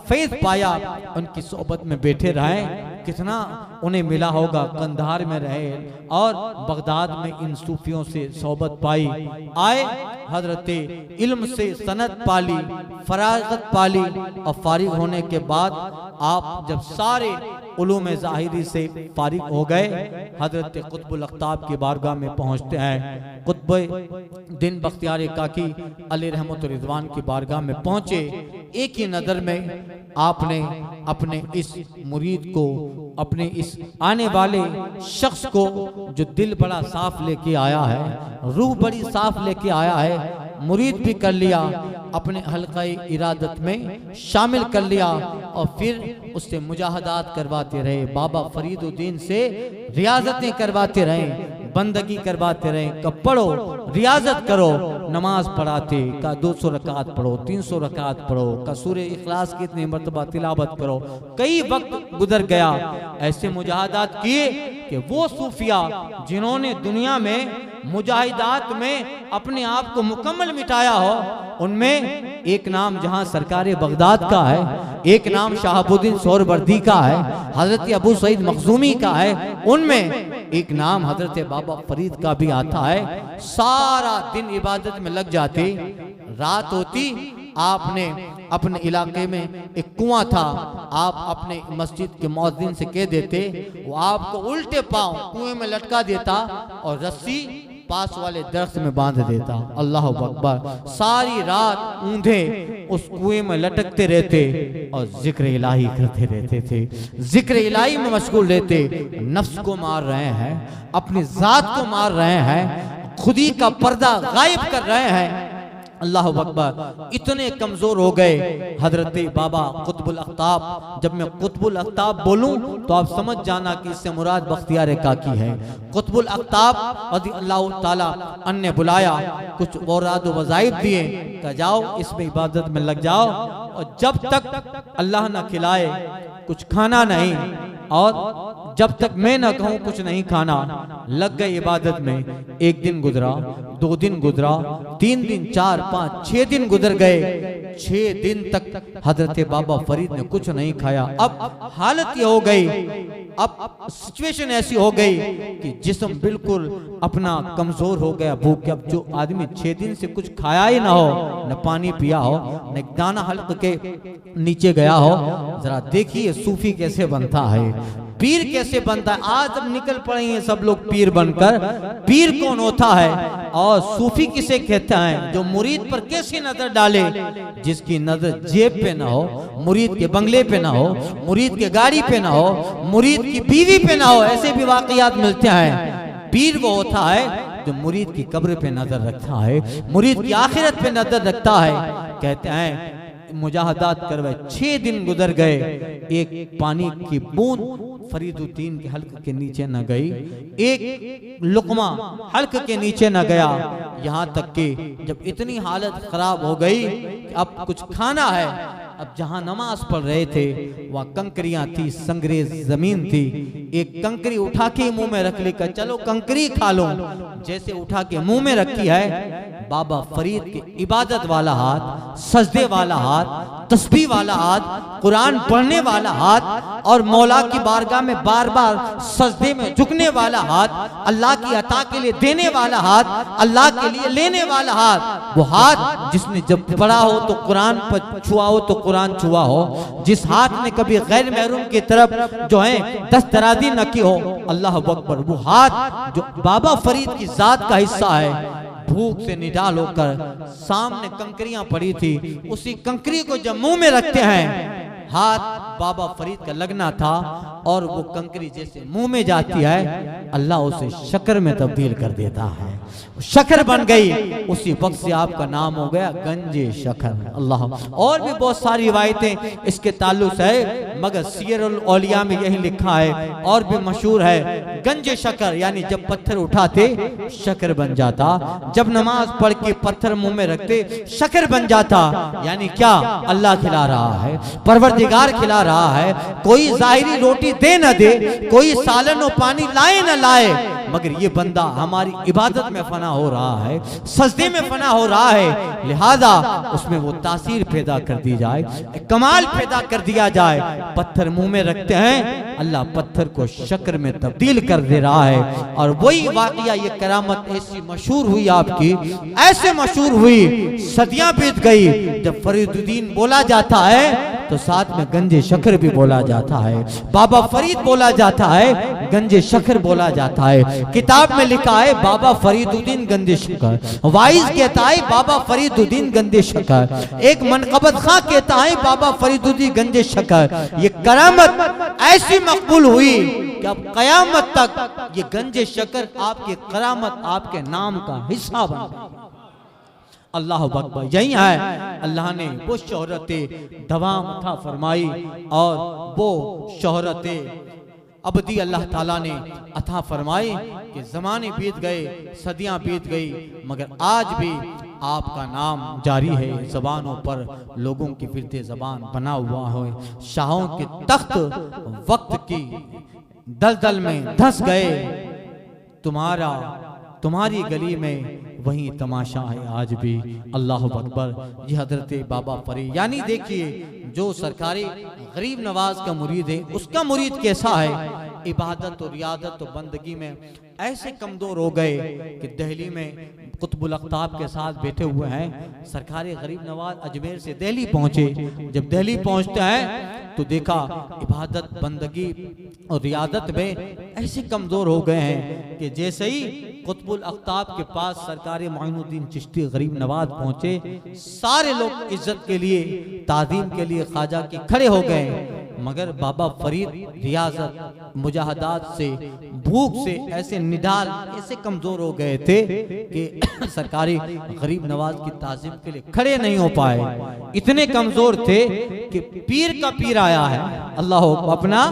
फैज़ पाया, उनकी सोहबत में बैठे रहे, कितना उन्हें मिला होगा। कंधार में रहे और बगदाद में इन सूफियों से सोहबत पाई। आए हजरत इल्म से सनत पाली, फरागत पाली और फारिग होने के बाद आप जब सारे उलूम ज़ाहिरी से फारिग हो गए हजरत कुतुबुल अख्ताब की बारगाह में पहुंचते हैं। कुतुब दिन बख्तियार काकी अलैहि रहमत व रिज़वान की बारगाह में पहुंचे। एक ही नज़र में आपने अपने इस मुरीद को, अपने इस आने वाले शख्स को जो दिल बड़ा साफ लेके आया है, रूह बड़ी साफ लेके आया है, मुरीद भी कर लिया, अपने हल्क़ाए इरादत में शामिल कर लिया और फिर उससे मुजाहदात करवाते रहे। बाबा फरीदुद्दीन से रियाजतें करवाते रहे, बंदगी करवाते रहे। कब पढ़ो, रियाजत करो, नमाज पढ़ाते का 200 रकात पढ़ो, 300 रकात पढ़ो, का सूरे इखलास की इतनी मरतबा तिलावत करो। कई वक्त गुजर गया, ऐसे मुजाहदात किए कि वो सूफिया जिन्होंने दुनिया में मुजाहिदात में अपने आप को मुकम्मल मिटाया हो, उनमें एक नाम जहां सरकार बगदाद का है, एक नाम शहाबुद्दीन सोहरवर्दी का है, हजरत अबू सईद मखजूमी का है, उनमें एक नाम हजरत बाबा फरीद का भी आता है। सारा दिन इबादत में लग जाते, रात होती आपने अपने इलाके में एक कुआं था, आप अपने मस्जिद के मुअज्जिन से कह देते, वो आपको उल्टे पांव कुएं में लटका देता और रस्सी पास वाले दरख्त में बांध देता। अल्लाह अकबर। सारी रात ऊंधे उस कुएं में लटकते रहते और जिक्र इलाही करते रहते थे, जिक्र इलाही में मशगूल रहते। नफ्स को मार रहे हैं, अपनी जात को मार रहे हैं, खुदी का पर्दा गायब कर रहे हैं। अल्लाह अकबर। इतने कमजोर हो गए हजरत बाबा कुतुबुल अख्ताब। जब मैं कुतुबुल अख्ताब बोलूं तो आप समझ जाना कि इससे मुराद बख्तियार काकी है। कुतुबुल अख्ताब अल्लाह ताला अन्य बुलाया, कुछ औराद व वज़ाइफ दिए, कहा जाओ इसमें इबादत में लग जाओ, और जब तक अल्लाह न खिलाए कुछ खाना नहीं, और जब तक मैं न कहूं कुछ नहीं खाना। लग गए इबादत में। एक दिन गुजरा, 2 दिन गुजरा, 3 दिन, 4, 5, 6 दिन गुजर गए। 6 दिन तक हजरत बाबा फरीद ने कुछ नहीं खाया। अब हालत ये हो गई, अब सिचुएशन ऐसी हो गई कि जिस्म बिल्कुल अपना कमजोर हो गया भूख के। अब जो आदमी 6 दिन से कुछ खाया ही ना हो, न पानी पिया हो, न एक दाना हल्क के नीचे गया हो, जरा देखिए सूफी कैसे बनता है, पीर कैसे बनता है। आज अब निकल पड़ेंगे सब लोग पीर बनकर। पीर कौन होता है और सूफी किसे कहते हैं? जो मुरीद पर कैसे नजर डाले, जिसकी नजर जेब पे ना हो, मुरीद के बंगले पे ना हो, मुरीद के गाड़ी पे ना हो, मुरीद की बीवी पे ना हो। ऐसे भी वाकयात मिलते हैं। पीर वो होता है जो मुरीद की कब्र पे नजर रखता है, मुरीद की आखिरत पे नजर रखता है। कहते हैं मुजाहदात करवाए। 6 दिन गुजर गए, एक पानी की बूंद फरीदुद्दीन के हल्क के नीचे न गई, एक लुकमा हल्क के नीचे न गया। यहाँ तक कि जब इतनी हालत खराब हो गई कि अब कुछ खाना है। अब जहाँ नमाज पढ़ रहे थे वहाँ कंकरियां थी, संगरेज जमीन थी। एक कंकरी उठा के मुंह में रख ली, का चलो कंकरी खा लो। जैसे उठा के मुंह में रखी है, बाबा फरीद के इबादत वाला हाथ, सजदे वाला हाथ, तस्बीह वाला हाथ, कुरान पढ़ने वाला हाथ, और मौला की बारगाह में बार बार सजदे में झुकने वाला हाथ, अल्लाह की अता के लिए देने वाला हाथ, अल्लाह के लिए लेने वाला हाथ। वो हाथ जिसने जब पढ़ा हो तो कुरान पर छुआ हो तो कुरान छुआ हो, जिस हाथ ने कभी गैर महरूम की तरफ जो है दस्तराजी न की हो। अल्लाह अकबर। वो हाथ जो बाबा फरीद की जात का हिस्सा है, भूख से निडाल होकर सामने कंकरियां पड़ी थी, उसी कंकरी को जब मुंह में रखते हैं, हाथ बाबा फरीद का लगना था, और वो कंकरी जैसे मुंह में जाती है, अल्लाह उसे शक्कर में तब्दील कर देता है। शक्कर बन गई। उसी वक्त से आपका नाम हो गया गंजे शक्कर। अल्लाह। और भी बहुत सारी रिवायतें इसके ताल्लुक से है, मगर सीयरुल औलिया में यही लिखा है, और भी मशहूर है गंजे शक्कर, यानी जब पत्थर उठाते शक्कर बन जाता, जब नमाज पढ़ के पत्थर मुंह में रखते शक्कर बन जाता। यानी क्या? अल्लाह खिला रहा है, परवरदिगार खिला रहा है। कोई जाहिरी रोटी दे न दे, कोई सालन और पानी लाए न लाए, मगर ये बंदा हमारी इबादत में फना हो रहा है, सजदे में फना हो रहा है। लिहाजा उसमें वो तासीर पैदा कर दी जाए, कमाल पैदा कर दिया जाए। पत्थर मुंह में रखते हैं, अल्लाह पत्थर को शक्कर में तब्दील कर दे रहा है। और वही वाकया, ये करामत ऐसी मशहूर हुई आपकी, ऐसे मशहूर हुई, सदियां बीत गई। जब फरीदुद्दीन बोला जाता है तो साथ में गंजे शक्कर भी बोला जाता है, बाबा फरीद बोला जाता है, गंजे शक्कर बोला जाता है। किताब में लिखा है बाबा फरीदुद्दीन गंजे शक्कर, वाइज कहता है बाबा फरीदुद्दीन गंजे शक्कर, एक मनकबत खां कहता है बाबा फरीदुद्दीन गंजे शक्कर। ये करामत ऐसी मकबूल हुई कि अब कयामत तक ये गंजे शक्कर आपकी करामत, आपके नाम का हिस्सा बन गई। अल्लाह अकबर। यही है अल्लाह ने वो शोहरतें दवाम अता फरमाई, और वो शोहरतें अबदी अल्लाह ताला ने अता फरमाई कि ज़माने बीत गए, सदियां बीत गई, मगर आज भी आपका नाम जारी है। ज़बानों पर लोगों की फिरते ज़बान बना हुआ है। शाहों के तख्त वक्त की दलदल में धंस गए, तुम्हारी गली में वही तमाशा है आज भी। अल्लाह अकबर। ये हजरत बाबा फरीद, यानी देखिए जो सरकारी गरीब नवाज का मुरीद है, उसका मुरीद कैसा है। इबादत और रियादत और बंदगी में ऐसे कमजोर हो गए कि दिल्ली में कुतुबुल अख्ताब के साथ बैठे हुए हैं। सरकार गरीब नवाज अजमेर से दिल्ली पहुंचे। जब दिल्ली पहुंचते हैं तो देखा इबादत बंदगी और रियादत में ऐसे कमजोर हो गए हैं कि जैसे ही कुतुबुल अख्ताब के पास सरकार मोइनुद्दीन चिश्ती गरीब नवाज पहुंचे, सारे लोग इज्जत के लिए ताज़ीम के लिए ख्वाजा की खड़े हो गए। मगर बाबा फरीद रियाजत मुजाहदात से भूख से ऐसे निडाल ऐसे कमजोर हो गए थे कि सरकारी गरीब नवाज की ताज़ीम के लिए खड़े नहीं हो पाए। इतने कमजोर थे कि पीर का पीर आया है, अल्लाह अपना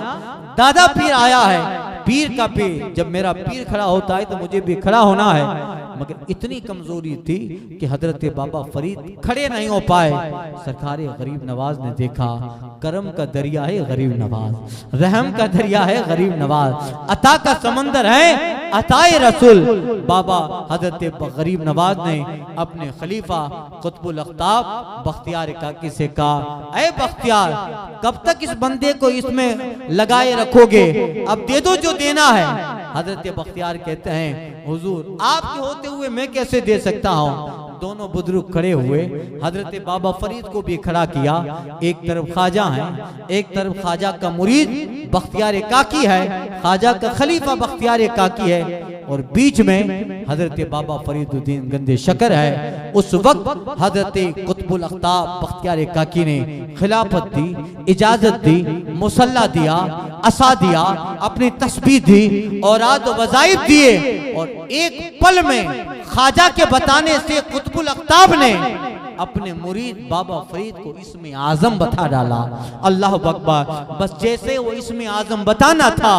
दादा पीर आया है, पीर का पीर, जब मेरा पीर खड़ा होता है तो मुझे भी खड़ा होना है। मगर इतनी कमजोरी थी कि हजरत बाबा फरीद खड़े नहीं हो पाए। सरकार गरीब नवाज ने देखा करम का दरिया है गरीब नवाज, रहम का दरिया है गरीब नवाज, अता का समंदर है अताए रसूल। बाबा हजरत गरीब नवाज ने अपने खलीफा कुतुबुल अख्ताब बख्तियार काकी से कहा, ऐ बख्तियार, कब तक इस बंदे को इसमें लगाए रखोगे, अब दे दो जो देना है। हजरत बख्तियार कहते हैं, हुजूर आपके होते हुए मैं कैसे दे सकता हूँ। दोनों बुजुर्ग खड़े हुए, हजरत बाबा फरीद को भी खड़ा किया। एक तरफ ख्वाजा है, एक तरफ ख्वाजा का मुरीद बख्तियार काकी है, ख्वाजा का खलीफा बख्तियार काकी है, और बीच में हजरत बाबा फरीदुद्दीन गंदे शकर है। उस वक्त हजरत कुतुबुल अख्ताब बख्तियार काकी ने खिलाफत दी, इजाजत दी, मुसल्ला दिया, असा दिया, अपनी तस्बीह दी और वज़ाइफ दिए, और एक पल में ख्वाजा के बताने से कुतुबुल अख्ताब ने अपने मुरीद बाबा फरीद को इसमें आजम बता डाला। अल्लाह अकबर। बस जैसे वो इसमें आजम बताना था,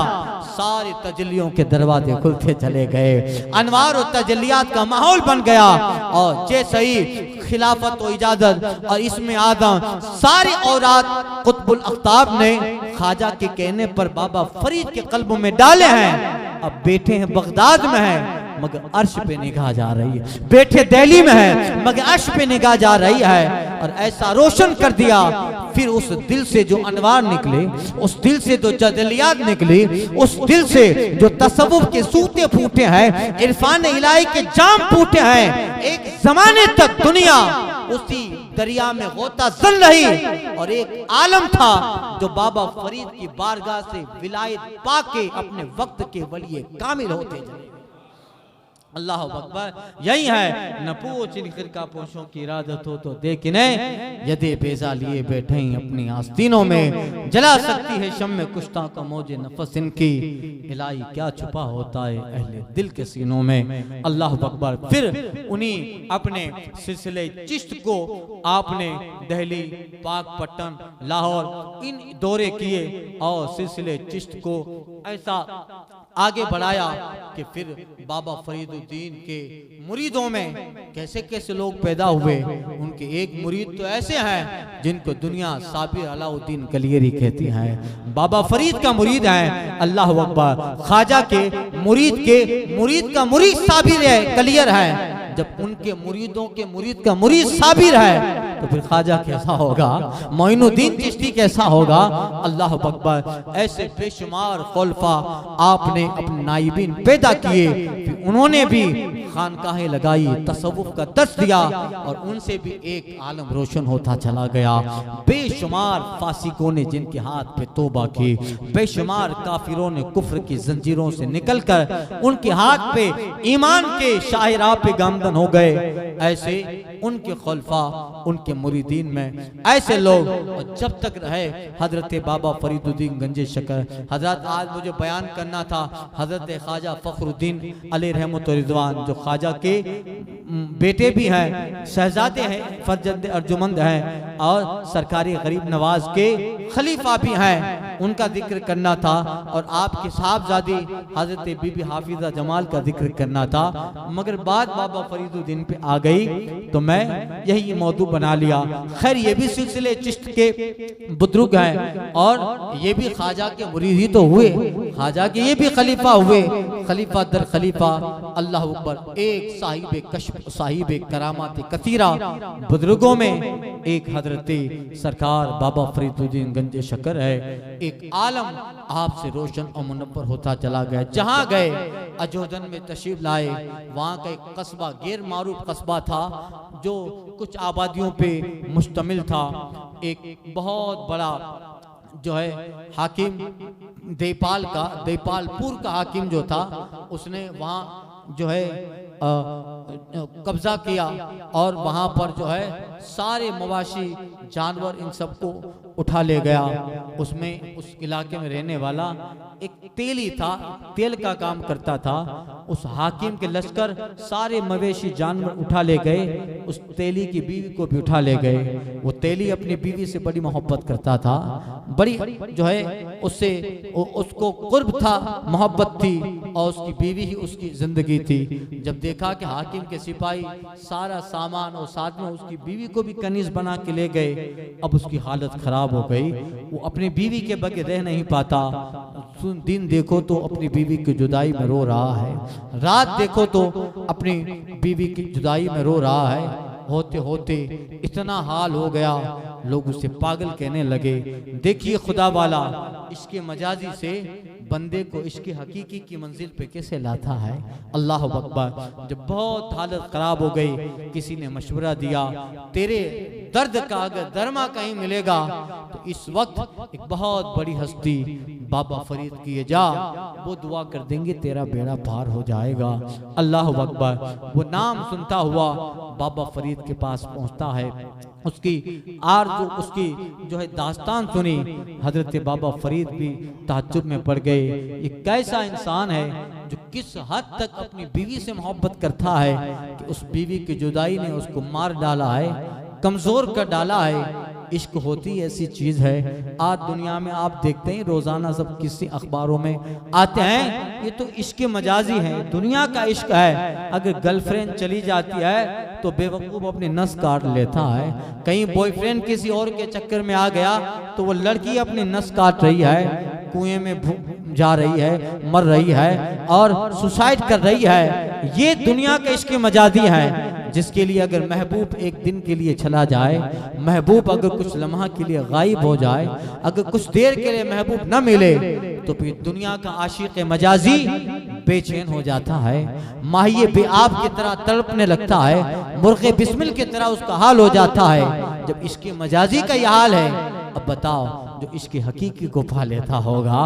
सारे तजलियों के दरवाजे खुलते चले गए, अनवार और तजलियात का माहौल बन गया। और जैसे ही खिलाफत और इजाजत और इसमें आदम सारी औरात कुतुबुल अख्ताब ने ख्वाजा के कहने पर बाबा फरीद के कल्ब में डाले हैं। अब बैठे हैं बगदाद में है मगर अर्श पे निगाह जा रही है, बैठे दिल्ली में है मगर अर्श पे निगाह जा रही है। और ऐसा रोशन कर दिया। फिर उस दिल से जो अनवार निकले, उस दिल से जो जदलियात निकली, उस दिल से जो तसव्वुफ के सूते फूटे हैं, इरफान इलाही के जाम फूटे हैं, एक जमाने तक दुनिया उसी दरिया में गोता चल रही। और एक आलम था जो बाबा फरीद की बारगाह से विलायत पाके अपने वक्त के वली कामिल होते चले। अल्लाह अकबर। यही है न पूछ इन खिरका पोशों की इरादत हो तो देखने यदि बेजा लिए बैठे अपनी आस्तीनों में, जला सकती है शम्मे कुश्ता का मौजे नफस इनकी, इलाही क्या छुपा होता है अहले दिल के सीनों में। अल्लाह अकबर। फिर उन्हीं अपने सिलसिले चिश्त को आपने दिल्ली, पाकपट्टन, लाहौर इन दौरे किए और सिलसिले चिश्त को ऐसा आगे बढ़ाया कि फिर बाबा फरीदुद्दीन के मुरीदों में कैसे कैसे लोग पैदा हुए। उनके एक मुरीद तो ऐसे हैं जिनको दुनिया साबिर अलाउद्दीन कलियरी कहती है, बाबा फरीद का मुरीद है। अल्लाह अकबर। ख्वाजा के मुरीद का मुरीद साबिर है, कलियर है। जब उनके मुरीदों के मुरीद का मुरीद साबिर है तो फिर ख्वाजा कैसा होगा, मोइनुद्दीन चिश्ती कैसा होगा। अल्लाह अकबर। ऐसे बेशुमार खुलफा आपने अपने नाइबीन पैदा किए, उन्होंने भी खानकाहें लगाई, तसव्वुफ का दर्स दिया और उनसे भी एक आलम रोशन होता चला गया। बेशुमार फासिकों ने जिनके हाथ पे तौबा की, बेशुमार काफिरों ने कुफ्र की जंजीरों से निकलकर उनके हाथ पे ईमान के शाहिरा पे गामदन हो गए। ऐसे उनके खुलफा, उनके मुरीदीन में ऐसे लोग जब तक रहे। हजरत बाबा फरीदुद्दीन गंजे शकर हजरत, आज मुझे बयान करना था हजरत ख्वाजा फखरुद्दीन अलैहि रहमत व रिज़वान, जो ख्वाजा के बेटे भी हैं, शहजादे हैं, फर्जंद अर्जुमंद हैं और सरकारी गरीब नवाज के खलीफा भी हैं, उनका जिक्र करना था। और आपकी साहबजादी हजरत बीबी हाफिजा जमाल का जिक्र करना था, मगर बात बाबा फरीदुद्दीन पे आ गई तो मैं यही मौजू बना लिया। खैर ये भी सिलसिले चिश्त के बुजुर्ग हैं और ये भी ख्वाजा के मुरीद ही तो हुए। खाजा के ये भी खलीफा हुए, खलीफा दर खलीफा। अल्लाह अकबर। एक साहिब कश्फ साहिब करामात कसीरा बुजुर्गों में एक हजरत सरकार बाबा फरीदुद्दीन गंज शकर है। एक आलम आपसे रोशन और मुनव्वर होता चला गया। जहाँ गए अजोदन में तशरीफ लाए, वहाँ का एक कस्बा गैर मारूफ कस्बा था जो कुछ आबादियों पे मुश्तमिल था। एक बहुत बड़ा जो है हाकिम देपालपुर का हाकिम जो था, उसने वहाँ जो है कब्जा किया और वहाँ पर जो है सारे मवाशी जानवर इन सबको उठा ले गया। उसमें उस इलाके में रहने वाला एक तेली था, तेल का काम करता था। उस हाकिम के लश्कर सारे मवेशी जानवर उठा ले गए, उस तेली की बीवी को भी उठा ले गए। वो तेली अपनी बीवी से बड़ी मोहब्बत करता था, बड़ी जो है उससे उसको कुर्ब था, मोहब्बत थी, और उसकी बीवी ही उसकी जिंदगी थी। जब देखा कि हाकिम के सिपाही सारा सामान और साथ में उसकी बीवी को भी कनीज बना के ले गए, अब उसकी हालत खराब हो गई। वो अपनी बीवी के बगैर रह नहीं पाता। दिन देखो तो अपनी बीवी की जुदाई में रो रहा है, रात देखो तो अपनी बीवी की जुदाई में रो रहा है। होते होते इतना हाल हो गया, लोग उसे पागल कहने लगे। देखिए खुदा वाला इसके मजाजी से बंदे को इसकी हकीकी की मंजिल पे कैसे लाता है। अल्लाह अकबर। जब बहुत हालत खराब हो गई, किसी ने मशवरा दिया, तेरे दर्द का अगर दरमा कहीं मिलेगा तो इस वक्त एक बहुत बड़ी हस्ती बाबा फरीद की जा, वो दुआ कर देंगे, तेरा बेड़ा पार हो जाएगा। अल्लाह अकबर। वो नाम सुनता हुआ बाबा फरीद के पास पहुंचता है। उसकी उसकी जो है दास्तान सुनी, हजरत बाबा फरीद भी ताज्जुब में पड़ गए। ये कैसा इंसान है जो किस हद तक अपनी बीवी से मोहब्बत करता है कि उस बीवी की जुदाई ने उसको मार डाला है, कमजोर कर डाला है। इश्क होती ऐसी चीज है। आज दुनिया में आप देखते हैं रोजाना सब किसी अखबारों में आते हैं, ये तो इश्क मजाजी है, दुनिया का इश्क है। अगर गर्लफ्रेंड चली जाती है तो बेवकूफ अपनी नस काट लेता है। कहीं बॉयफ्रेंड किसी और के चक्कर में आ गया तो वो लड़की अपनी नस काट रही है, कुएं में जा रही है, मर रही है और सुसाइड कर रही है। ये दुनिया का इश्क मजाजी है, जिसके लिए अगर महबूब एक दिन के लिए चला जाए, महबूब अगर कुछ लम्हा के लिए गायब हो जाए, अगर कुछ देर के लिए महबूब न मिले, तो फिर दुनिया का आशिक मजाजी बेचैन हो जाता है, माहिए बेआब की तरह तड़पने लगता है, मुर्गे बिस्मिल की तरह उसका हाल हो जाता है। जब इसकी मजाजी का यह हाल है, अब बताओ जो इसकी हकीकी को पा लेता होगा,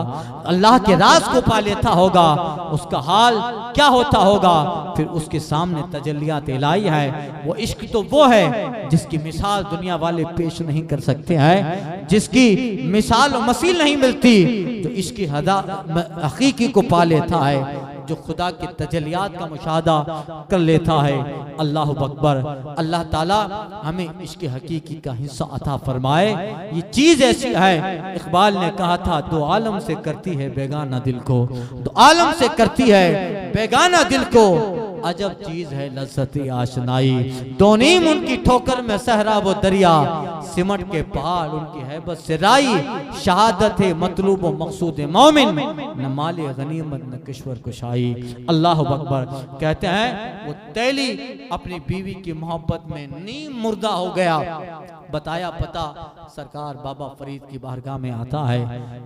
अल्लाह के राज को पा लेता होगा, उसका हाल क्या होता होगा। फिर उसके सामने तजल्लियात इलाही है। वो इश्क तो वो है जिसकी मिसाल दुनिया वाले पेश नहीं कर सकते हैं, जिसकी मिसाल और मसील नहीं मिलती। जो इसकी हकीकी को पा लेता है, जो खुदा के तजल्लियात का मुशाहदा कर लेता है। अल्लाह अकबर। अल्लाह ताला हमें इसके हकीकी का हिस्सा अता फरमाए। ये चीज ऐसी है, इकबाल ने कहा था, दो आलम से करती है बेगाना दिल को, दो आलम से करती है बेगाना दिल को, अजब चीज है लज़्ज़त-ए आशनाई। दोनीम उनकी ठोकर में सहरा वो दरिया, सिमट के पहाड़ उनकी हैबत से राई। शहादत है मतलूब व मकसूद मोमिन, न माले गनीमत न किश्वर कुशाई। अल्लाह अकबर। कहते हैं वो तैली अपनी बीवी की मोहब्बत में नीम मुर्दा हो गया। बताया पता, सरकार बाबा फरीद की बारगाह में आता है।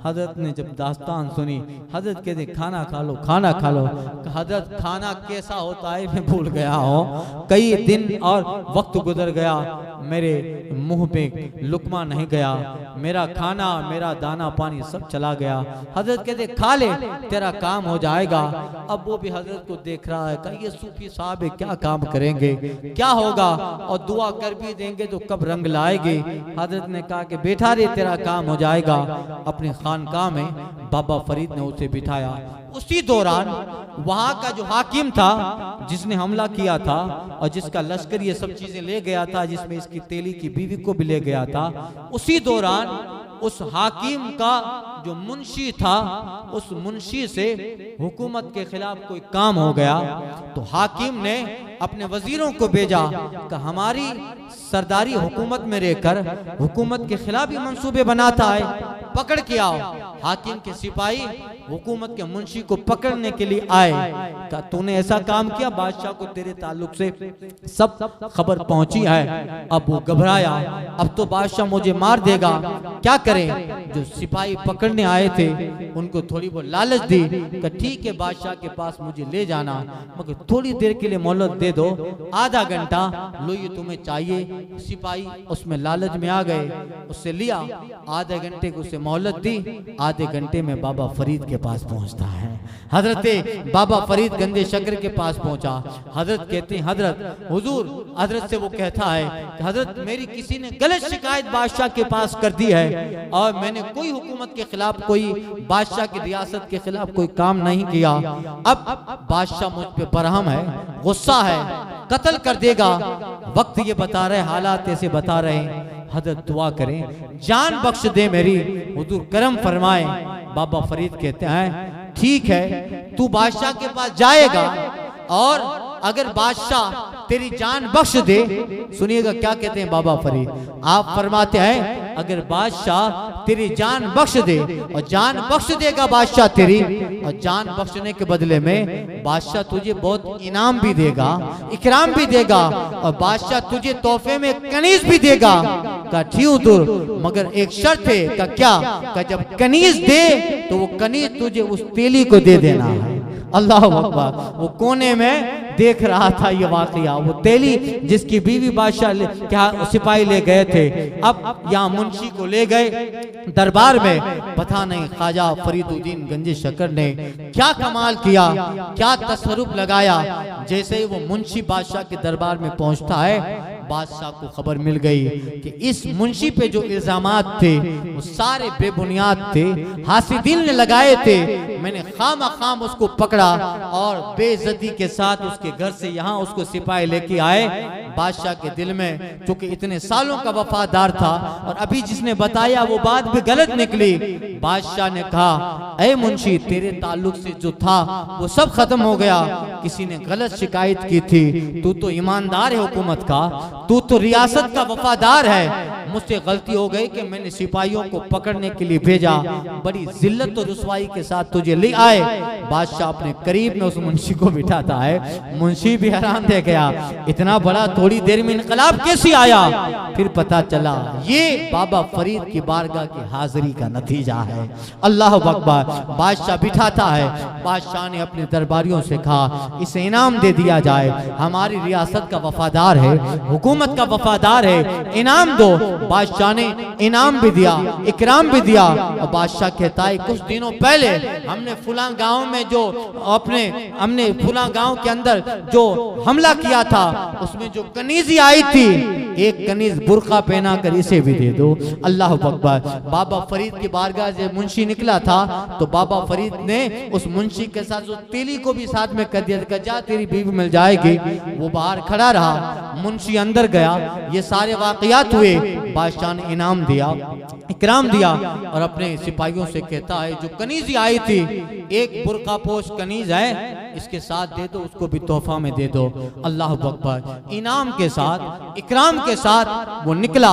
हजरत ने जब दास्तान सुनी, हजरत कहते खाना खा लो, खाना खा लो। हजरत खाना कैसा होता है मैं भूल गया हूँ, कई दिन और वक्त गुजर गया, मेरे मुंह में लुकमा नहीं गया, मेरा खाना मेरा दाना पानी सब चला गया। हजरत कहते खा ले, तेरा काम हो जाएगा। अब वो भी हजरत को देख रहा है, कहीं ये सूफी साहब है, क्या काम करेंगे, क्या होगा, और दुआ कर भी देंगे तो कब रंग लाएगी। हजरत ने कहा कि बैठा रे, तेरा काम हो जाएगा। अपने खानकाह में बाबा फरीद ने उसे बिठाया। उसी दौरान वहां का जो हाकिम था, जिसने हमला किया था और जिसका लश्कर ये सब चीजें ले गया था, जिसमें इसकी तेली की बीवी को भी ले गया था, उसी दौरान उस हाकिम का जो मुंशी था, उस मुंशी से हुकूमत के खिलाफ कोई काम हो गया। तो हाकिम ने अपने वजीरों को भेजा कि हमारी सरदारी हुकूमत में रहकर हुकूमत के खिलाफ ही मंसूबे बनाता है, पकड़ के आओ। हाकिम के सिपाही हुकूमत के मुंशी को पकड़ने के लिए आए। का तूने ऐसा काम किया, बादशाह को तेरे ताल्लुक से सब खबर पहुंची है। अब वो घबराया, अब तो बादशाह मुझे मार देगा, क्या करें। जो सिपाही पकड़ने आए थे उनको थोड़ी बहुत लालच दी कि ठीक है बादशाह के पास मुझे ले जाना, मगर थोड़ी देर के लिए मोहलत दे दो, आधा घंटा लो ये तुम्हें चाहिए। सिपाही उसमें लालच में आ गए, उससे लिया, आधे घंटे को उसे मोहलत दी। आधे घंटे में बाबा फरीद के पास पहुंचता है। हजरत बाबा फरीद गंदे शक्कर के पास पहुंचा। हजरत कहते हैं हजरत हुजूर, हजरत से वो कहता है कि हजरत मेरी किसी ने गलत शिकायत बादशाह के पास कर दी है और मैंने कोई हुकूमत के खिलाफ, कोई बादशाह की रियासत के खिलाफ कोई काम नहीं किया। अब बादशाह मुझ पे बरहम है, गुस्सा है, कत्ल कर देगा। वक्त ये बता रहे, हालात ऐसे बता रहे हैं। हजरत दुआ करें, जान बख्श दे मेरी, हुजूर करम फरमाए। बाबा फरीद कहते हैं ठीक है, तू बादशाह के पास जाएगा और अगर बादशाह तेरी जान बख्श दे, सुनिएगा क्या कहते हैं बाबा फरीद, आप फरमाते हैं अगर बादशाह तेरी जान बख्श दे, और जान बख्श देगा बादशाह तेरी, और जान बख्शने के बदले में बादशाह तुझे बहुत इनाम भी देगा, इकराम भी देगा, और बादशाह तुझे तोहफे में कनीज भी देगा। का ठीक दूर, मगर एक शर्त है। का क्या? का जब कनीज दे तो वो कनीज तुझे उस तेली को दे देना है। अल्लाह अकबर। वो कोने में देख रहा था ये वाकया, वो तेली जिसकी बीवी बादशाह क्या सिपाही ले गए थे, अब यहाँ मुंशी को ले गए दरबार में। पता नहीं ख्वाजा फरीदुद्दीन गंजे शक्कर ने क्या कमाल किया, क्या तसरुफ लगाया। जैसे ही वो मुंशी बादशाह के दरबार में पहुंचता है, बादशाह को खबर मिल गई कि इस मुंशी पे जो इल्जामात थे वो सारे बेबुनियाद थे, हासिदीन ने लगाए थे। मैंने खाम उसको पकड़ा और बेइज्जती के साथ उसके घर से यहाँ उसको सिपाही लेके आए। बादशाह के दिल में चूंकि इतने सालों का वफादार था और अभी जिसने बताया वो बात भी गलत निकली, बादशाह ने कहा ऐ मुंशी, तेरे ताल्लुक से जो था वो सब खत्म हो गया। किसी ने गलत शिकायत की थी, तू तो ईमानदार है हुकूमत का, तू तो रियासत का वफादार है। मुझसे गलती हो गई कि मैंने सिपाहियों को पकड़ने के लिए भेजा, बड़ी जिल्लत और रुसवाई के साथ तुझे ले आए। बादशाह अपने करीब में उस मुंशी को बिठाता है। मुंशी भी हैरान रह गया, इतना बड़ा थोड़ी देर में इनकलाब कैसे आया। फिर पता चला ये बाबा फरीद की बारगाह की हाजिरी का नतीजा है। अल्लाह अकबर। बादशाह बिठाता है। बादशाह ने अपने दरबारियों से कहा इसे इनाम दे दिया जाए, हमारी रियासत का वफादार है, हुकूमत का वफादार है, इनाम दो। बादशाह ने इनाम भी दिया, इकराम भी दिया। और बादशाह कहता है कुछ दिनों पहले हमने फुला गांव में जो हमने फुला गांव के अंदर जो हमला किया था, उसमें जो कनीजी आई थी, एक कनीज बुर्का पहना कर इसे भी दे दो। अल्लाह अकबर। बाबा फरीद की बारगाह से मुंशी निकला था तो बाबा फरीद ने उस मुंशी के साथ उस तेली को भी साथ में कर दिया, जा तेरी बीवी मिल जाएगी। वो बाहर खड़ा रहा, मुंशी अंदर गया। ये सारे वाकयात हुए। बादशाह ने इनाम दिया, इकराम दिया और अपने सिपाहियों से कहता है जो कनीजी आई थी, एक बुर्का पोश कनीज है, इसके साथ दे दो, उसको भी तोहफा में दे दो। अल्लाह अकबर। इनाम के साथ, इकराम के साथ वो निकला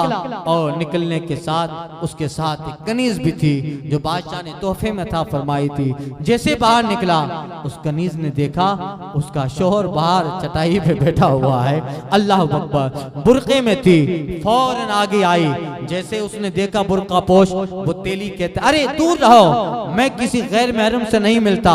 और निकलने के साथ उसके साथ एक कनीज भी थी जो बादशाह ने तोहफे में था फरमाई थी। जैसे बाहर निकला, उस कनीज ने देखा उसका शोहर बाहर चटाई पे बैठा हुआ है। अल्लाह अकबर। बुर्के में थी, फौरन आगे आई। जैसे उसने देखा बुर्का पोश, वो तेली कहते अरे दूर रहो, मैं किसी गैर महरम से नहीं मिलता,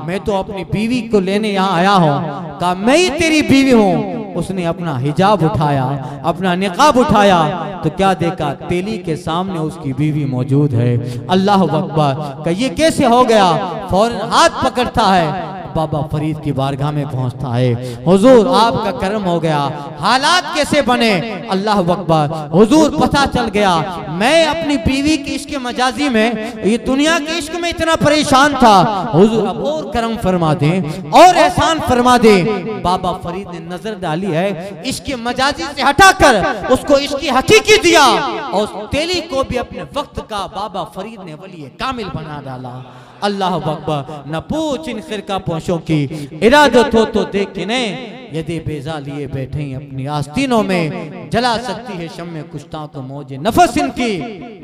मैं तो अपनी बीवी को लेने यहाँ आया हूँ। कहा मैं ही तेरी बीवी हूँ। उसने अपना हिजाब उठाया, अपना निकाब उठाया तो क्या देखा, तेली के सामने उसकी बीवी मौजूद है। अल्लाह अकबर। का ये कैसे हो गया। फौरन हाथ पकड़ता है, बाबा फरीद की बारगाह में पहुंचता है। हुजूर आपका करम हो गया। हालात कैसे बने। अल्लाह अकबर। हुजूर पता चल गया, मैं अपनी बीवी के इश्क मजाजी में, ये दुनिया के इश्क में इतना परेशान था। हुजूर अब और करम फरमा दें और एहसान फरमा दें। बाबा फरीद ने नजर डाली है, इश्क मजाजी से हटाकर उसको इश्क हकीकी दिया। और उस तेली को भी अपने वक्त का बाबा फरीद ने वली कामिल बना डाला। अल्लाह अकबर। न पूछ इन खिरका पोशों की इरादत हो तो देख के ने, यदि बेजा लिए बैठे अपनी आस्तीनों में, जला सकती है शम्मे कुश्ता को मौजे नफस इनकी,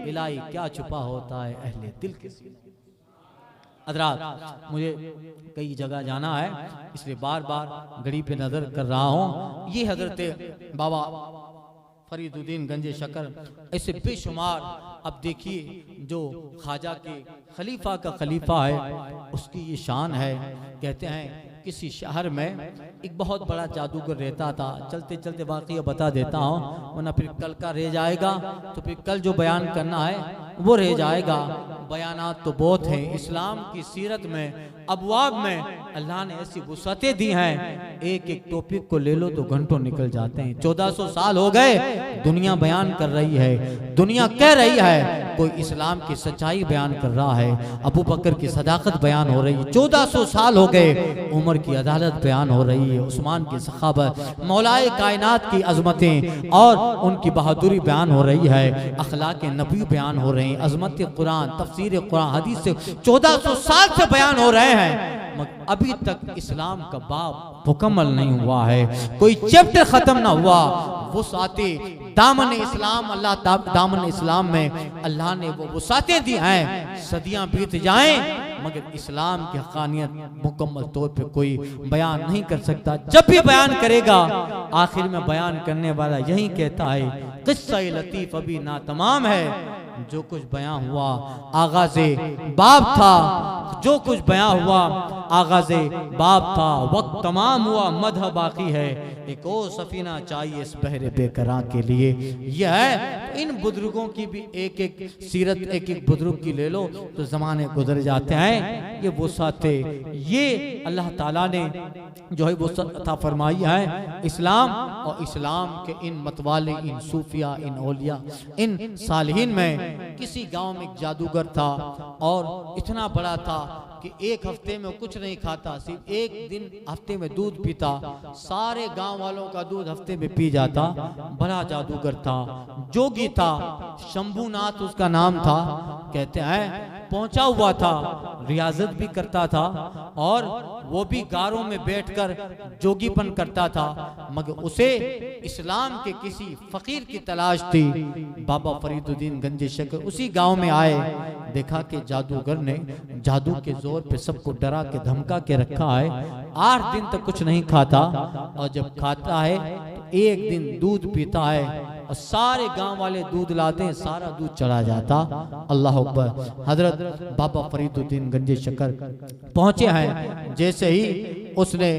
इलाही क्या छुपा होता है अहले दिल के सीने। हज़रात मुझे कई जगह जाना है, इसलिए बार बार घड़ी पे नजर कर रहा हूँ। ये हजरत बाबा फरीदुद्दीन गंजे शकर ऐसे बेशुमार, अब देखिए जो ख्वाजा के खलीफा का खलीफा है उसकी ये शान है। कहते हैं किसी शहर में एक बहुत बड़ा जादूगर रहता था। चलते चलते वाक़या बता देता हूँ, वरना फिर कल का रह जाएगा, तो फिर कल जो बयान करना है वो रह जाएगा। बयानात तो बहुत हैं इस्लाम की सीरत में, अबवाब में अल्लाह ने ऐसी वुसअतें दी हैं, एक एक टॉपिक को ले लो तो घंटों निकल जाते हैं। 1400 साल हो गए दुनिया बयान कर रही है, दुनिया कह रही है, कोई इस्लाम की सच्चाई बयान कर रहा है, अबू बकर की सदाकत बयान हो रही है। 1400 साल हो गए उमर की अदालत बयान हो रही है, उस्मान की सखावत, मौलाए कायनात की अजमतें और उनकी बहादुरी बयान हो रही है, अखलाक नबी बयान हो रहे हैं, अजमत कुरान, तफसीर कुरान, हदीस से 1400 साल से बयान हो रहे हैं, मगर अभी तक इस्लाम का बाब मुकम्मल नहीं हुआ है, कोई चैप्टर खत्म ना हुआ। वुसअते दामन इस्लाम, अल्लाह दामन इस्लाम में अल्लाह ने वो वुसअतें दी हैं, सदियां बीत जाएं मगर इस्लाम की हक़ानियत मुकम्मल तौर पे कोई बयान नहीं कर सकता। जब भी बयान करेगा आखिर में बयान करने वाला यही कहता है, किस्सा लतीफ़ अभी ना तमाम है, जो कुछ बयां हुआ आगाज़े बाब था, जो कुछ बयां हुआ आगाज़े बाब था, वक्त तमाम हुआ मदह बाकी है, एक और सफीना चाहिए इस बहरे बेकरां के लिए। यह है तो इन बुजुर्गों की भी एक एक सीरत, एक एक बुजुर्ग की ले लो तो जमाने गुजर जाते हैं। ये वुसअते, ये अल्लाह ताला ने जो है वुसअत अता फरमाई है इस्लाम और इस्लाम के इन मतवाले, इन सूफिया, इन औलिया, इन सालिहीन में। किसी गांव में एक जादूगर था और इतना बड़ा था कि एक हफ्ते में कुछ नहीं खाता, सिर्फ एक दिन हफ्ते में दूध पीता, सारे गांव वालों का दूध हफ्ते में पी जाता। बड़ा जादूगर था, जोगी था, शंभुनाथ उसका नाम था। कहते हैं पहुंचा हुआ था, रियाजत भी करता था और वो भी गारों में बैठकर जोगीपन करता था, मगर उसे इस्लाम के किसी फकीर की तलाश थी। बाबा फरीदुद्दीन गंजे शकर उसी गांव में आए, देखा कि जादूगर ने जादू के जोर पे सबको डरा के धमका के रखा है, 8 दिन तक कुछ नहीं खाता और जब खाता है तो एक दिन दूध पीता है और सारे गांव वाले दूध लाते हैं, सारा दूध चढ़ा जाता। अल्लाह अकबर। हजरत बाबा फरीदुद्दीन गंजे शकर पहुंचे हैं, जैसे ही उसने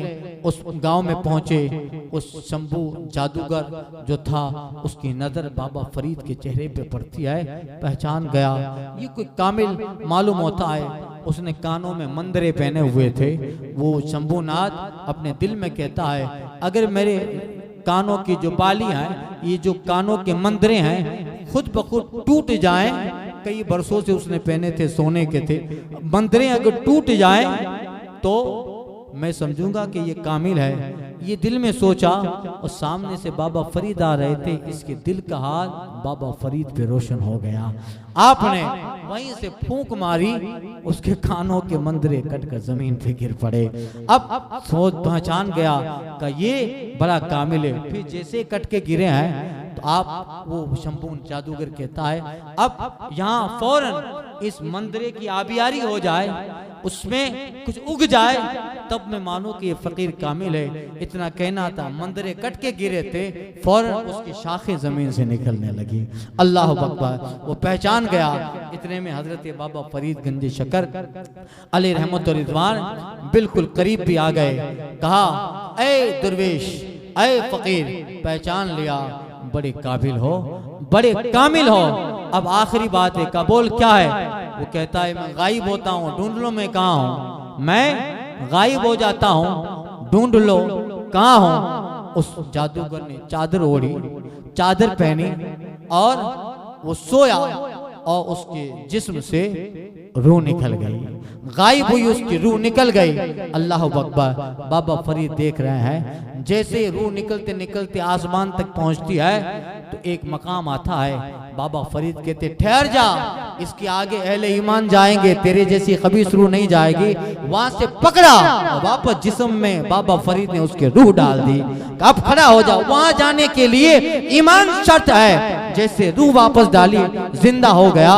उस गांव में पहुंचे, उस शंभू जादूगर जो था उसकी नजर बाबा फरीद के चेहरे पे पड़ती है, पहचान गया ये कोई कामिल मालूम होता है। उसने कानों में मंदरे पहने हुए थे। वो शंभूनाथ अपने दिल में कहता है, अगर मेरे कानों की जो बाली हैं, ये जो कानों के मंदरे हैं खुद ब खुद टूट जाएं, कई बरसों से उसने पहने थे, सोने के थे, मंदरे अगर टूट जाएं तो मैं समझूंगा कि ये कामिल है। ये दिल में सोचा और सामने से बाबा फरीद आ रहे थे, इसके दिल का हाल बाबा फरीद पे रोशन हो गया। आपने वहीं से फूंक मारी, उसके कानों के मंदरे कटकर जमीन पे गिर पड़े। अब सोच पहचान गया कि ये बड़ा कामिल है। फिर जैसे कट के गिरे हैं तो आप वो शंभू जादूगर कहता है, अब यहाँ फौरन इस मंदरे की आबियारी हो जाए, उसमें कुछ उग जाए, तब मैं मानूं कि ये फकीर कामिल है। इतना कहना था, मंदरे कट के गिरे थे, फौरन उसकी शाखें जमीन से निकलने लगी। अल्लाह अकबर। वो पहचान गया। इतने में हजरत बाबा फरीद गंजे शकर अलैहि रहमत व रिज़वान बिल्कुल करीब भी आ गए। कहा, ऐ दुर्वेश, ऐ फकीर, पहचान लिया, बड़े काबिल हो, बड़े कामिल हो। अब आखिरी बात है, कबूल क्या है? वो कहता है, मैं गायब होता हूँ, ढूंढ लो मैं कहाँ हूँ। मैं गायब हो जाता हूँ, ढूंढ लो कहाँ हूँ। उस जादूगर ने चादर ओढ़ी, चादर पहनी और वो सोया और उसके जिस्म से रूह निकल गई, गायब हुई उसकी रूह निकल गई। अल्लाह अकबर। बाबा फरीद देख रहे हैं जैसे रूह निकलते निकलते आसमान तक पहुंचती है तो एक मकाम आता है। बाबा फरीद कहते ठहर जा, इसके आगे अहले ईमान जाएंगे, तेरे जैसी खबीस रूह नहीं जाएगी। वहां से पकड़ा और वापस जिस्म में बाबा फरीद ने उसके रूह डाल दी। अब खड़ा हो जाओ, वहां जाने के लिए ईमान शर्त है। जैसे रूह वापस डाली, जिंदा हो गया।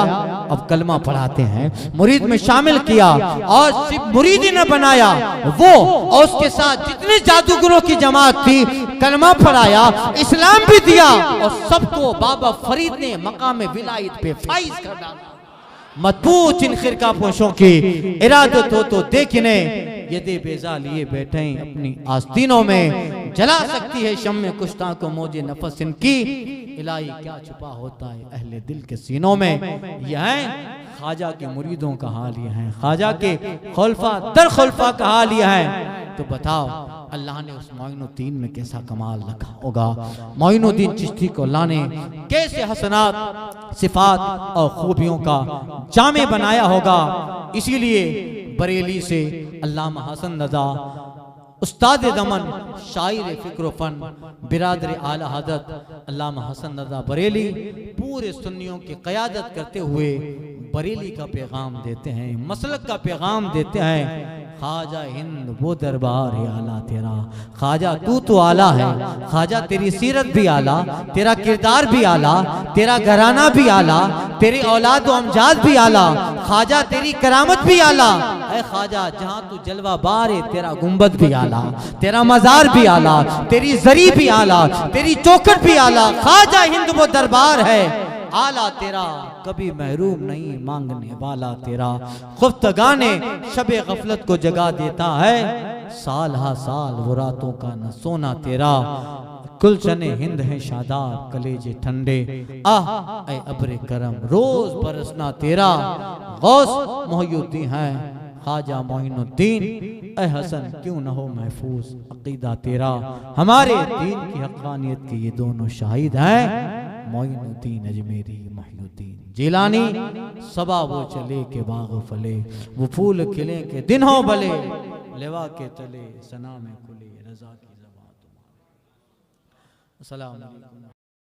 अब कलमा पढ़ाते हैं, मुरीद में शामिल किया और सिर्फ मुरीद ही न बनाया, वो और उसके साथ जितने जादूगरों की जमात थी कलमा पढ़ाया, इस्लाम भी दिया और सबको बाबा फरीद ने मकाम विलायत पे फाइज कर डाला। मत पूछ इन खिरका पोशों की, इरादत हो तो देखने, यदे बेजा लिए बैठे अपनी आस्तीनों में, जला सकती है शम्मे कुश्ता को मौजे नफस इनकी। इलाही क्या छुपा होता है अहले दिल के सीनों में। यह है ख्वाजा के मुरीदों का हाल, यह है ख्वाजा के खुलफा दर खुलफा का हाल यह है। तो बताओ अल्लाह ने उस मोइनुद्दीन में कैसा कमाल रखा होगा। मोइनुद्दीन चिश्ती को अल्लाह ने कैसे हसनात सिफात और खूबियों का जामे बनाया होगा। इसीलिए बरेली से अल्लामा हसन रज़ा उस्ताद दमन शायर फिक्र फन बिरादर आला हज़रत अल्लामा हसन रज़ा बरेली पूरे सुन्नियों की क़यादत करते हुए बरेली का पैगाम देते हैं, मसलक का पैगाम देते हैं। ख्वाजा हिंद वो दरबार है आला तेरा, ख्वाजा तू तो आला है, ख्वाजा तेरी सीरत भी आला, तेरा किरदार भी आला, तेरा घराना भी आला, तेरी औलाद व अमजाद भी आला, ख्वाजा तेरी करामत भी आला। ऐ ख्वाजा जहाँ तू जलवा बार है, तेरा गुंबद भी आला, तेरा मजार भी आला, तेरी जरी भी आला, तेरी चौखट भी आला। ख्वाजा हिंद वो दरबार है आला तेरा, कभी महरूम नहीं मांगने वाला तेरा। खुफ्तगाने शबे गफलत को जगा देता है, साल हा साल वो रातों का न सोना तेरा। गुलशने हिंद है शादाब कलेजे ठंडे, आह ऐ अब्रे करम रोज बरसना तेरा। गौस मोहिउद्दीन है ख्वाजा मोइनुद्दीन, ऐ हसन क्यों न हो महफूज अकीदा तेरा। हमारे दीन की हक़ानियत के ये दोनों शाहिद हैं, मोइनुद्दीन अजमेरी मोहिउद्दीन जिलानी। सबा वो चले के बाग फले, वो फूल खिले के दिन हो भले, लेवा के तले सना में खुले रजा की ज़बान तुम्हारी। अस्सलाम वालेकुम।